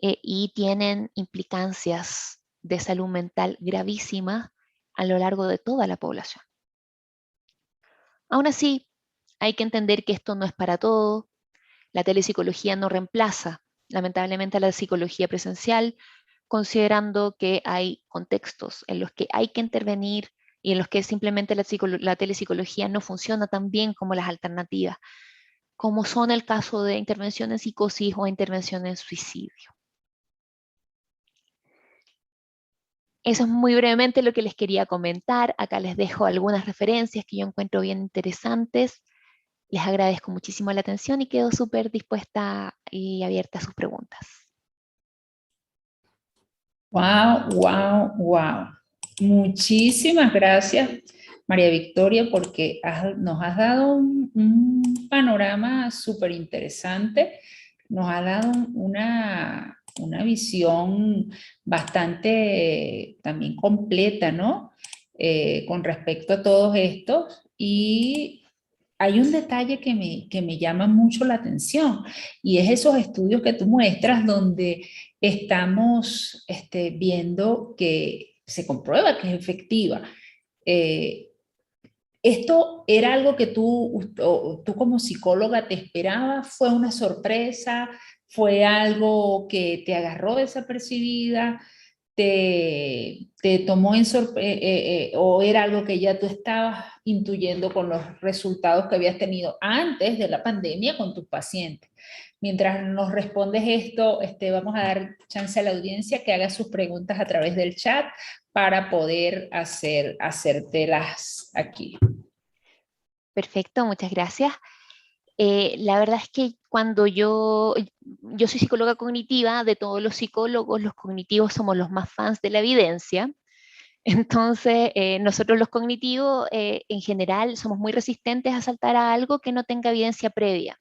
y tienen implicancias de salud mental gravísimas a lo largo de toda la población. Aún así, hay que entender que esto no es para todo. La telepsicología no reemplaza, lamentablemente, a la psicología presencial, considerando que hay contextos en los que hay que intervenir y en los que simplemente la telepsicología no funciona tan bien como las alternativas, como son el caso de intervención en psicosis o intervención en suicidio. Eso es muy brevemente lo que les quería comentar. Acá les dejo algunas referencias que yo encuentro bien interesantes. Les agradezco muchísimo la atención y quedo súper dispuesta y abierta a sus preguntas. Wow, wow, wow. Muchísimas gracias, María Victoria, porque nos has dado un panorama súper interesante, nos has dado una visión bastante también completa, ¿no? Con respecto a todos estos. Y hay un detalle que me llama mucho la atención, y es esos estudios que tú muestras donde estamos viendo que se comprueba que es efectiva. Eh, ¿Esto era algo que tú como psicóloga te esperabas? ¿Fue una sorpresa? ¿Fue algo que te agarró desapercibida? ¿Te tomó o era algo que ya tú estabas intuyendo con los resultados que habías tenido antes de la pandemia con tus pacientes? Mientras nos respondes esto, vamos a dar chance a la audiencia que haga sus preguntas a través del chat para poder hacértelas aquí. Perfecto, muchas gracias. La verdad es que cuando yo soy psicóloga cognitiva, de todos los psicólogos, los cognitivos somos los más fans de la evidencia. Entonces, nosotros los cognitivos, en general, somos muy resistentes a saltar a algo que no tenga evidencia previa.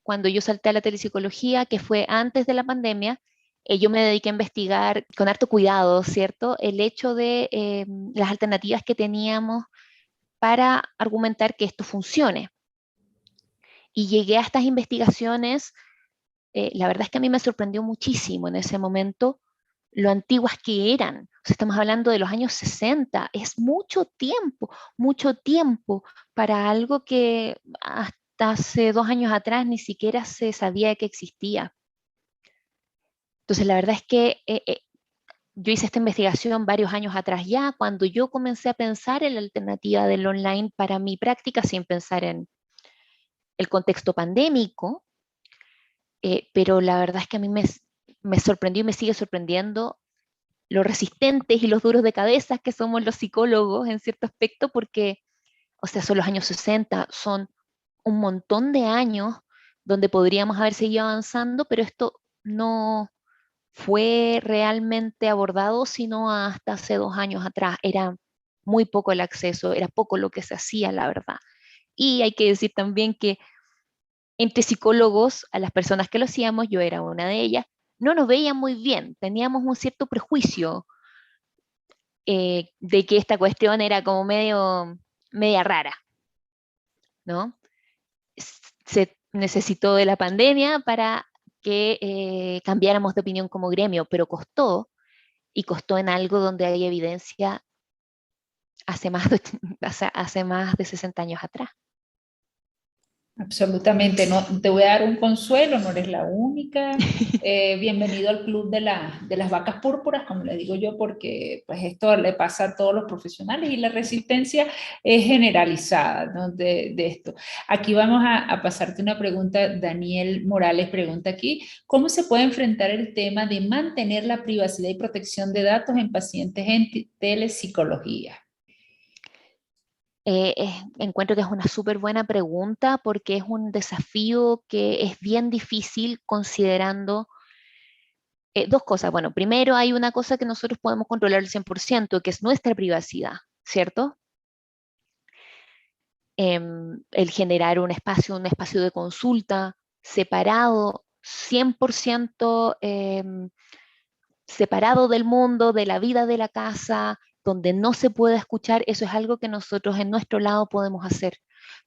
Cuando yo salté a la telepsicología, que fue antes de la pandemia, yo me dediqué a investigar con harto cuidado, ¿cierto? El hecho de las alternativas que teníamos para argumentar que esto funcione. Y llegué a estas investigaciones, la verdad es que a mí me sorprendió muchísimo en ese momento lo antiguas que eran. O sea, estamos hablando de los años 60, es mucho tiempo para algo que hasta hace 2 años atrás ni siquiera se sabía que existía. Entonces, la verdad es que yo hice esta investigación varios años atrás ya, cuando yo comencé a pensar en la alternativa del online para mi práctica, sin pensar en el contexto pandémico, pero la verdad es que a mí me sorprendió y me sigue sorprendiendo lo resistentes y los duros de cabeza que somos los psicólogos en cierto aspecto, porque, o sea, son los años 60, son un montón de años donde podríamos haber seguido avanzando, pero esto no fue realmente abordado sino hasta hace 2 años atrás. Era muy poco el acceso, era poco lo que se hacía, la verdad. Y hay que decir también que entre psicólogos, a las personas que lo hacíamos, yo era una de ellas, no nos veían muy bien, teníamos un cierto prejuicio de que esta cuestión era como media rara, ¿no? Se necesitó de la pandemia para que cambiáramos de opinión como gremio, pero costó, y costó en algo donde hay evidencia hace más de 60 años atrás. Absolutamente, no, te voy a dar un consuelo, no eres la única. Bienvenido al club de las vacas púrpuras, como le digo yo, porque pues esto le pasa a todos los profesionales y la resistencia es generalizada, ¿no? De esto. Aquí vamos a pasarte una pregunta. Daniel Morales pregunta aquí, ¿cómo se puede enfrentar el tema de mantener la privacidad y protección de datos en pacientes en telepsicología? Encuentro que es una súper buena pregunta porque es un desafío que es bien difícil considerando dos cosas. Bueno, primero hay una cosa que nosotros podemos controlar al 100%, que es nuestra privacidad, ¿cierto? El generar un espacio de consulta separado, 100% separado del mundo, de la vida de la casa, donde no se puede escuchar, eso es algo que nosotros en nuestro lado podemos hacer,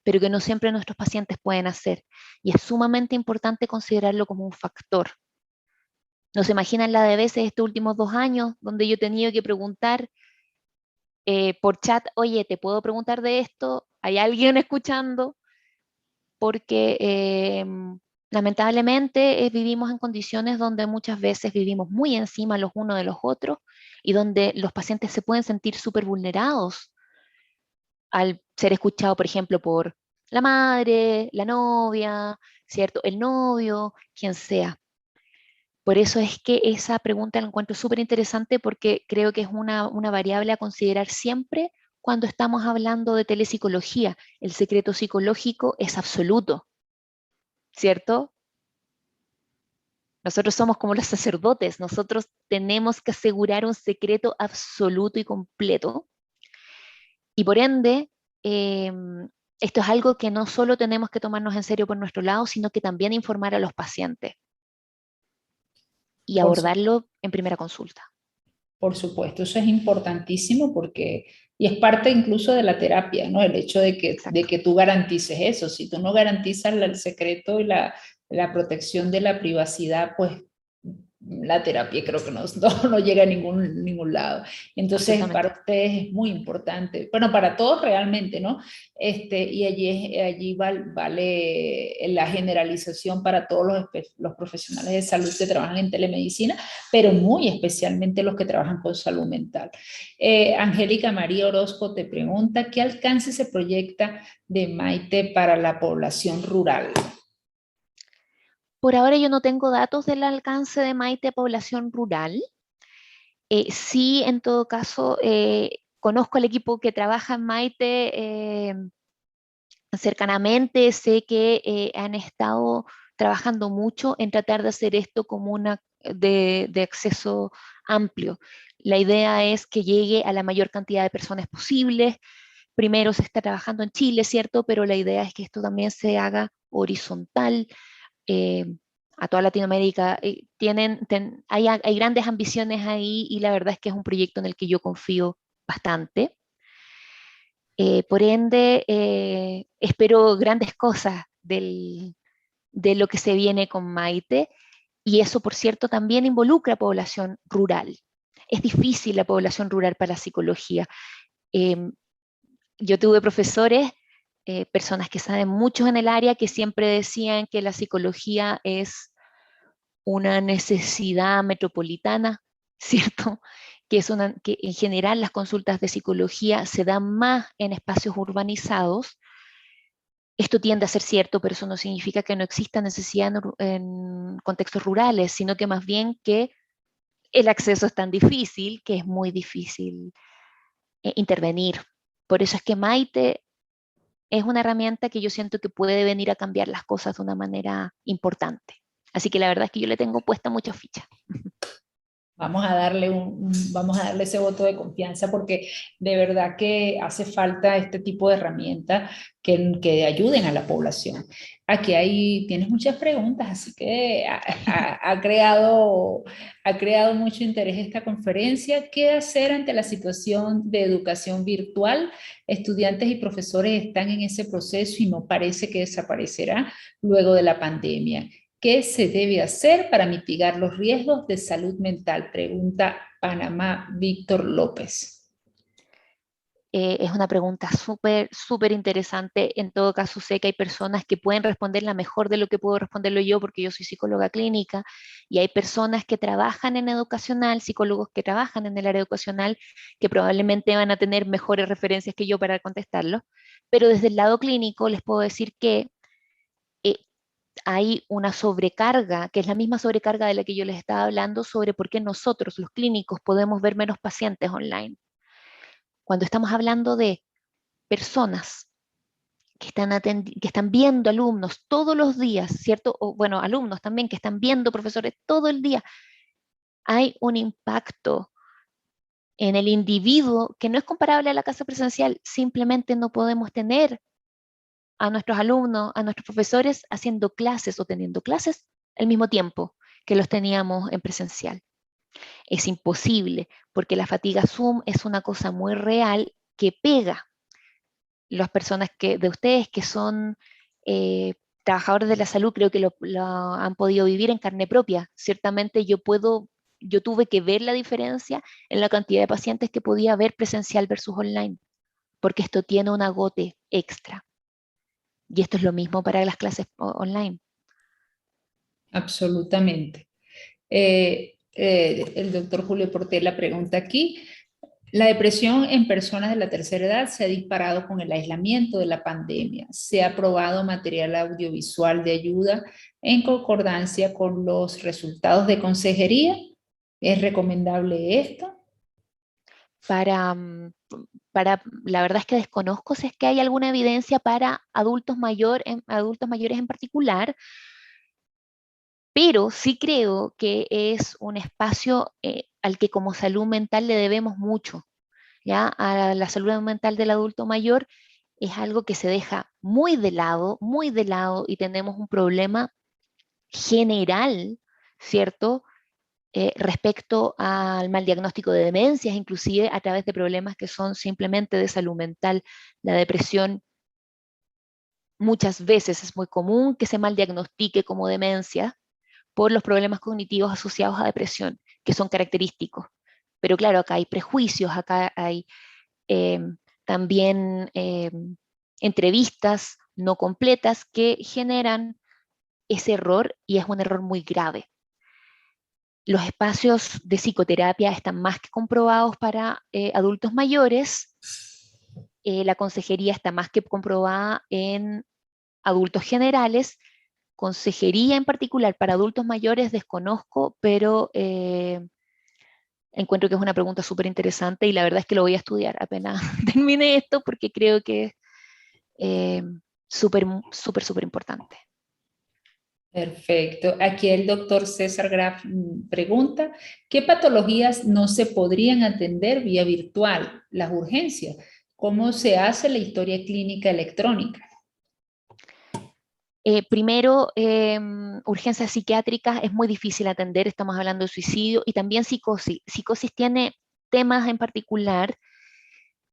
pero que no siempre nuestros pacientes pueden hacer. Y es sumamente importante considerarlo como un factor. ¿No se imaginan la de veces estos últimos 2 años donde yo he tenido que preguntar por chat, oye, ¿te puedo preguntar de esto? ¿Hay alguien escuchando? Porque lamentablemente vivimos en condiciones donde muchas veces vivimos muy encima los unos de los otros y donde los pacientes se pueden sentir súper vulnerados al ser escuchado, por ejemplo, por la madre, la novia, ¿cierto? El novio, quien sea. Por eso es que esa pregunta la encuentro súper interesante porque creo que es una variable a considerar siempre cuando estamos hablando de telepsicología. El secreto psicológico es absoluto, ¿cierto? Nosotros somos como los sacerdotes, nosotros tenemos que asegurar un secreto absoluto y completo. Y por ende, esto es algo que no solo tenemos que tomarnos en serio por nuestro lado, sino que también informar a los pacientes y Por su- abordarlo en primera consulta. Por supuesto, eso es importantísimo porque, y es parte incluso de la terapia, ¿no? El hecho de Exacto. que tú garantices eso. Si tú no garantizas el secreto y la protección de la privacidad, pues la terapia creo que no llega a ningún lado. Entonces, para Absolutamente. ustedes es muy importante, bueno, para todos realmente, ¿no? Y allí vale la generalización para todos los profesionales de salud que trabajan en telemedicina, pero muy especialmente los que trabajan con salud mental. Angélica María Orozco te pregunta, ¿qué alcance se proyecta de Maite para la población rural? Por ahora yo no tengo datos del alcance de Maite a población rural. Sí, en todo caso, conozco al equipo que trabaja en Maite cercanamente sé que han estado trabajando mucho en tratar de hacer esto como una de acceso amplio. La idea es que llegue a la mayor cantidad de personas posibles. Primero se está trabajando en Chile, ¿cierto? Pero la idea es que esto también se haga horizontal eh, a toda Latinoamérica. Hay grandes ambiciones ahí y la verdad es que es un proyecto en el que yo confío bastante. Por ende, espero grandes cosas de lo que se viene con Maite, y eso, por cierto, también involucra a población rural. Es difícil la población rural para la psicología. Em, yo tuve profesores, personas que saben mucho en el área, que siempre decían que la psicología es una necesidad metropolitana, ¿cierto? Que en general las consultas de psicología se dan más en espacios urbanizados. Esto tiende a ser cierto, pero eso no significa que no exista necesidad en contextos rurales, sino que más bien que el acceso es tan difícil que es muy difícil intervenir. Por eso es que Maite es una herramienta que yo siento que puede venir a cambiar las cosas de una manera importante. Así que la verdad es que yo le tengo puesta mucha ficha. Vamos a darle ese voto de confianza porque de verdad que hace falta este tipo de herramientas que ayuden a la población. Aquí tienes muchas preguntas, así que ha creado mucho interés esta conferencia. ¿Qué hacer ante la situación de educación virtual? Estudiantes y profesores están en ese proceso y no parece que desaparecerá luego de la pandemia. ¿Qué se debe hacer para mitigar los riesgos de salud mental? Pregunta Panamá Víctor López. Es una pregunta súper, súper interesante. En todo caso, sé que hay personas que pueden responderla mejor de lo que puedo responderlo yo, porque yo soy psicóloga clínica, y hay personas que trabajan en educacional, psicólogos que trabajan en el área educacional, que probablemente van a tener mejores referencias que yo para contestarlo. Pero desde el lado clínico les puedo decir que eh, hay una sobrecarga, que es la misma sobrecarga de la que yo les estaba hablando, sobre por qué nosotros, los clínicos, podemos ver menos pacientes online. Cuando estamos hablando de personas que están viendo alumnos todos los días, ¿cierto? O bueno, alumnos también que están viendo profesores todo el día, hay un impacto en el individuo que no es comparable a la clase presencial. Simplemente no podemos tener a nuestros alumnos, a nuestros profesores haciendo clases o teniendo clases al mismo tiempo que los teníamos en presencial. Es imposible, porque la fatiga Zoom es una cosa muy real que pega. Las personas de ustedes que son trabajadores de la salud, creo que lo han podido vivir en carne propia. Ciertamente yo tuve que ver la diferencia en la cantidad de pacientes que podía ver presencial versus online, porque esto tiene un agote extra. Y esto es lo mismo para las clases online. Absolutamente. El doctor Julio Portela pregunta aquí, la depresión en personas de la tercera edad se ha disparado con el aislamiento de la pandemia. ¿Se ha probado material audiovisual de ayuda en concordancia con los resultados de consejería? ¿Es recomendable esto? Para, la verdad es que desconozco si es que hay alguna evidencia para adultos mayores en particular, pero sí creo que es un espacio al que como salud mental le debemos mucho, ¿ya? A la salud mental del adulto mayor es algo que se deja muy de lado, y tenemos un problema general, ¿cierto? Respecto al mal diagnóstico de demencias, inclusive a través de problemas que son simplemente de salud mental. La depresión muchas veces es muy común que se mal diagnostique como demencia por los problemas cognitivos asociados a depresión, que son característicos. Pero claro, acá hay prejuicios, acá hay eh, también entrevistas no completas que generan ese error, y es un error muy grave. Los espacios de psicoterapia están más que comprobados para adultos mayores. La consejería está más que comprobada en adultos generales. Consejería en particular para adultos mayores desconozco, pero encuentro que es una pregunta súper interesante, y la verdad es que lo voy a estudiar apenas termine esto, porque creo que eh, súper, súper, súper importante. Perfecto. Aquí el doctor César Graf pregunta, ¿qué patologías no se podrían atender vía virtual? Las urgencias. ¿Cómo se hace la historia clínica electrónica? Primero, urgencias psiquiátricas es muy difícil atender, estamos hablando de suicidio y también psicosis. Psicosis tiene temas en particular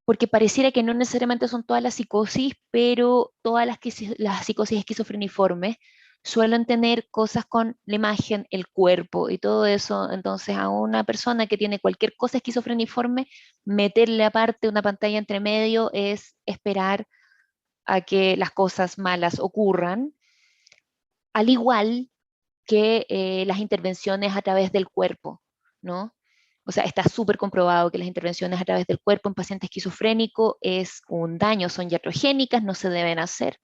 porque pareciera que no necesariamente son todas las psicosis, pero todas las psicosis esquizofreniformes suelen tener cosas con la imagen, el cuerpo y todo eso. Entonces, a una persona que tiene cualquier cosa esquizofreniforme, meterle aparte una pantalla entre medio es esperar a que las cosas malas ocurran, al igual que las intervenciones a través del cuerpo, ¿no? O sea, está súper comprobado que las intervenciones a través del cuerpo en paciente esquizofrénico es un daño, son iatrogénicas, no se deben hacer.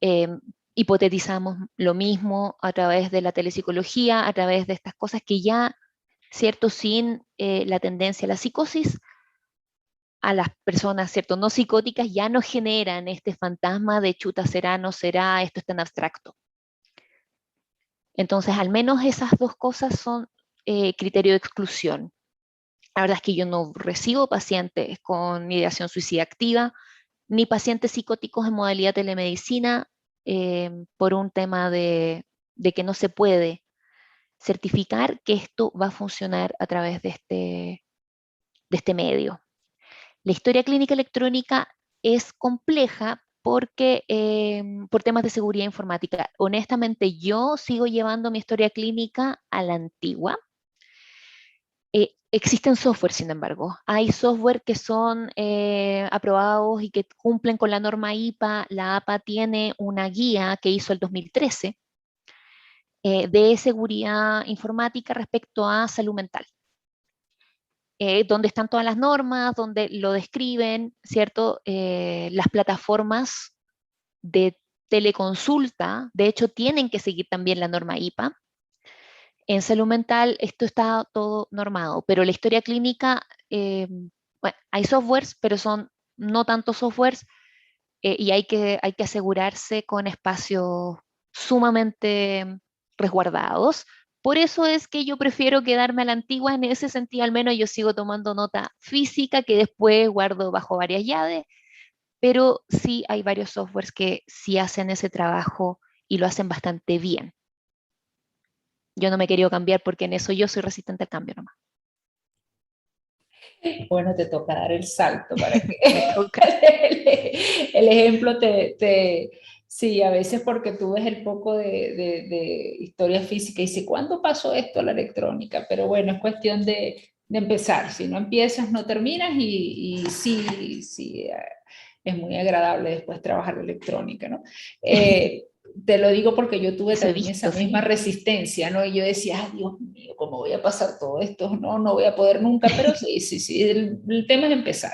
Eh, Hipotetizamos lo mismo a través de la telepsicología, a través de estas cosas que ya, ¿cierto? Sin la tendencia a la psicosis, a las personas, ¿cierto? No psicóticas ya no generan este fantasma de chuta, será, no será, esto es tan abstracto. Entonces, al menos esas dos cosas son criterio de exclusión. La verdad es que yo no recibo pacientes con ideación suicida activa, ni pacientes psicóticos en modalidad telemedicina por un tema de que no se puede certificar que esto va a funcionar a través de este medio. La historia clínica electrónica es compleja porque por temas de seguridad informática. Honestamente, yo sigo llevando mi historia clínica a la antigua. Existen software, sin embargo. Hay software que son aprobados y que cumplen con la norma IPA. La APA tiene una guía que hizo el 2013 de seguridad informática respecto a salud mental. Donde están todas las normas, donde lo describen, ¿cierto? Las plataformas de teleconsulta, de hecho, tienen que seguir también la norma IPA. En salud mental esto está todo normado, pero la historia clínica, bueno, hay softwares, pero son no tantos softwares y hay que asegurarse con espacios sumamente resguardados. Por eso es que yo prefiero quedarme a la antigua en ese sentido, al menos yo sigo tomando nota física que después guardo bajo varias llaves, pero sí hay varios softwares que sí hacen ese trabajo y lo hacen bastante bien. Yo no me he querido cambiar porque en eso yo soy resistente al cambio nomás. Bueno, te toca dar el salto para que Me toca. el ejemplo sí, a veces porque tú ves el poco de historia física y dices, ¿cuándo pasó esto a la electrónica? Pero bueno, es cuestión de empezar. Si no empiezas, no terminas y sí, sí, es muy agradable después trabajar la electrónica, ¿no? Te lo digo porque yo tuve Eso he también esa visto, misma sí. resistencia, ¿no? Y yo decía, ay, Dios mío, ¿cómo voy a pasar todo esto? No, no voy a poder nunca, pero sí, sí, sí, el tema es empezar.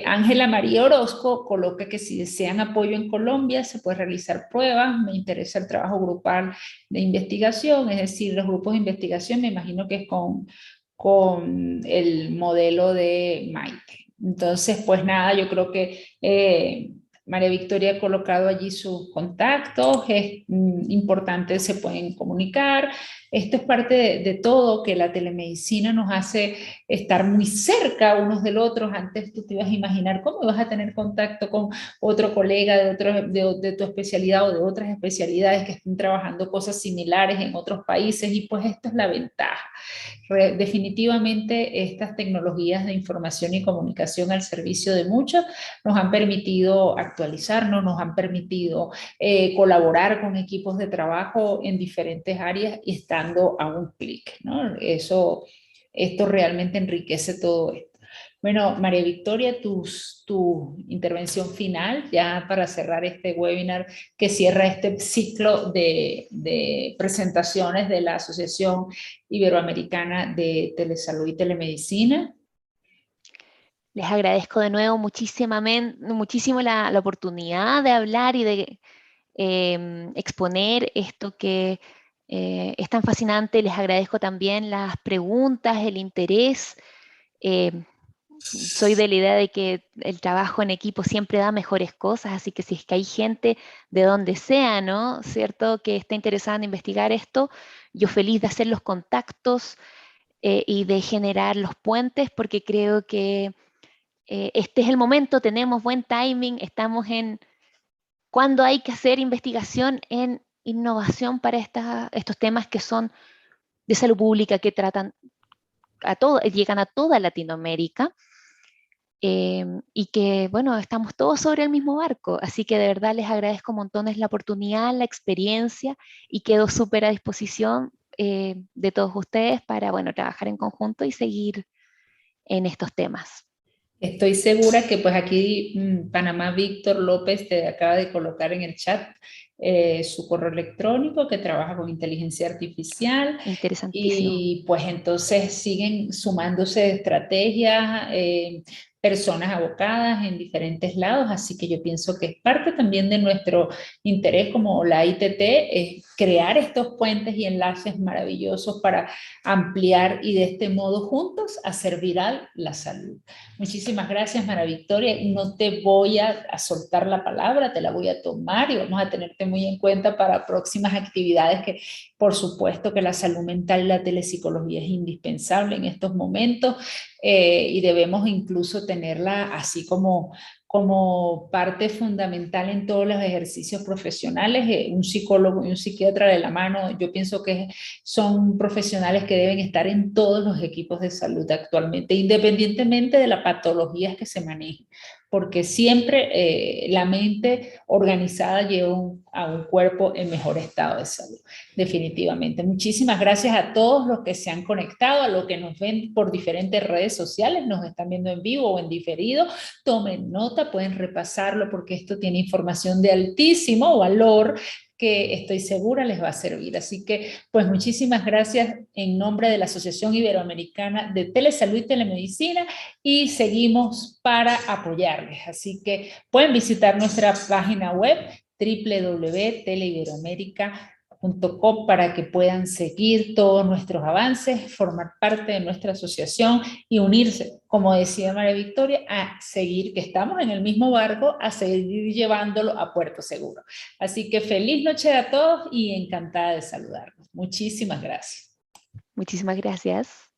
Ángela María Orozco coloca que si desean apoyo en Colombia se puede realizar pruebas, me interesa el trabajo grupal de investigación, es decir, los grupos de investigación me imagino que es con el modelo de Maite. Entonces, pues nada, yo creo que María Victoria ha colocado allí sus contactos, es importante, se pueden comunicar. Esto es parte de todo que la telemedicina nos hace estar muy cerca unos del otro. Antes tú te ibas a imaginar cómo ibas a tener contacto con otro colega de tu especialidad o de otras especialidades que estén trabajando cosas similares en otros países y pues esto es la ventaja. Definitivamente estas tecnologías de información y comunicación al servicio de muchos nos han permitido actualizarnos, nos han permitido colaborar con equipos de trabajo en diferentes áreas y estando a un clic, ¿no? Esto realmente enriquece todo esto. Bueno, María Victoria, tu intervención final ya para cerrar este webinar que cierra este ciclo de presentaciones de la Asociación Iberoamericana de Telesalud y Telemedicina. Les agradezco de nuevo muchísimo la oportunidad de hablar y de exponer esto que es tan fascinante. Les agradezco también las preguntas, el interés. Eh, soy de la idea de que el trabajo en equipo siempre da mejores cosas, así que si es que hay gente de donde sea, ¿no? ¿Cierto? Que está interesada en investigar esto, yo feliz de hacer los contactos y de generar los puentes, porque creo que este es el momento, tenemos buen timing, estamos en cuando hay que hacer investigación en innovación para estos temas que son de salud pública, que tratan a todo, llegan a toda Latinoamérica. Y que, bueno, estamos todos sobre el mismo barco, así que de verdad les agradezco montones la oportunidad, la experiencia y quedo súper a disposición de todos ustedes para, bueno, trabajar en conjunto y seguir en estos temas. Estoy segura que pues aquí Panamá Víctor López te acaba de colocar en el chat su correo electrónico, que trabaja con inteligencia artificial, Interesantísimo. y pues entonces siguen sumándose estrategias, personas abocadas en diferentes lados, así que yo pienso que es parte también de nuestro interés como la ITT, es crear estos puentes y enlaces maravillosos para ampliar y de este modo juntos hacer viral la salud. Muchísimas gracias, Mara Victoria. No te voy a soltar la palabra, te la voy a tomar y vamos a tenerte muy en cuenta para próximas actividades que, por supuesto, que la salud mental y la telepsicología es indispensable en estos momentos, y debemos incluso tenerla así como parte fundamental en todos los ejercicios profesionales. Un psicólogo y un psiquiatra de la mano, yo pienso que son profesionales que deben estar en todos los equipos de salud actualmente, independientemente de las patologías que se manejen, porque siempre la mente organizada lleva a un cuerpo en mejor estado de salud, definitivamente. Muchísimas gracias a todos los que se han conectado, a los que nos ven por diferentes redes sociales, nos están viendo en vivo o en diferido. Tomen nota, pueden repasarlo porque esto tiene información de altísimo valor que estoy segura les va a servir. Así que, pues muchísimas gracias en nombre de la Asociación Iberoamericana de Telesalud y Telemedicina, y seguimos para apoyarles. Así que pueden visitar nuestra página web www.teleiberoamerica.com para que puedan seguir todos nuestros avances, formar parte de nuestra asociación y unirse, como decía María Victoria, a seguir, que estamos en el mismo barco, a seguir llevándolo a puerto seguro. Así que feliz noche a todos y encantada de saludarlos. Muchísimas gracias. Muchísimas gracias.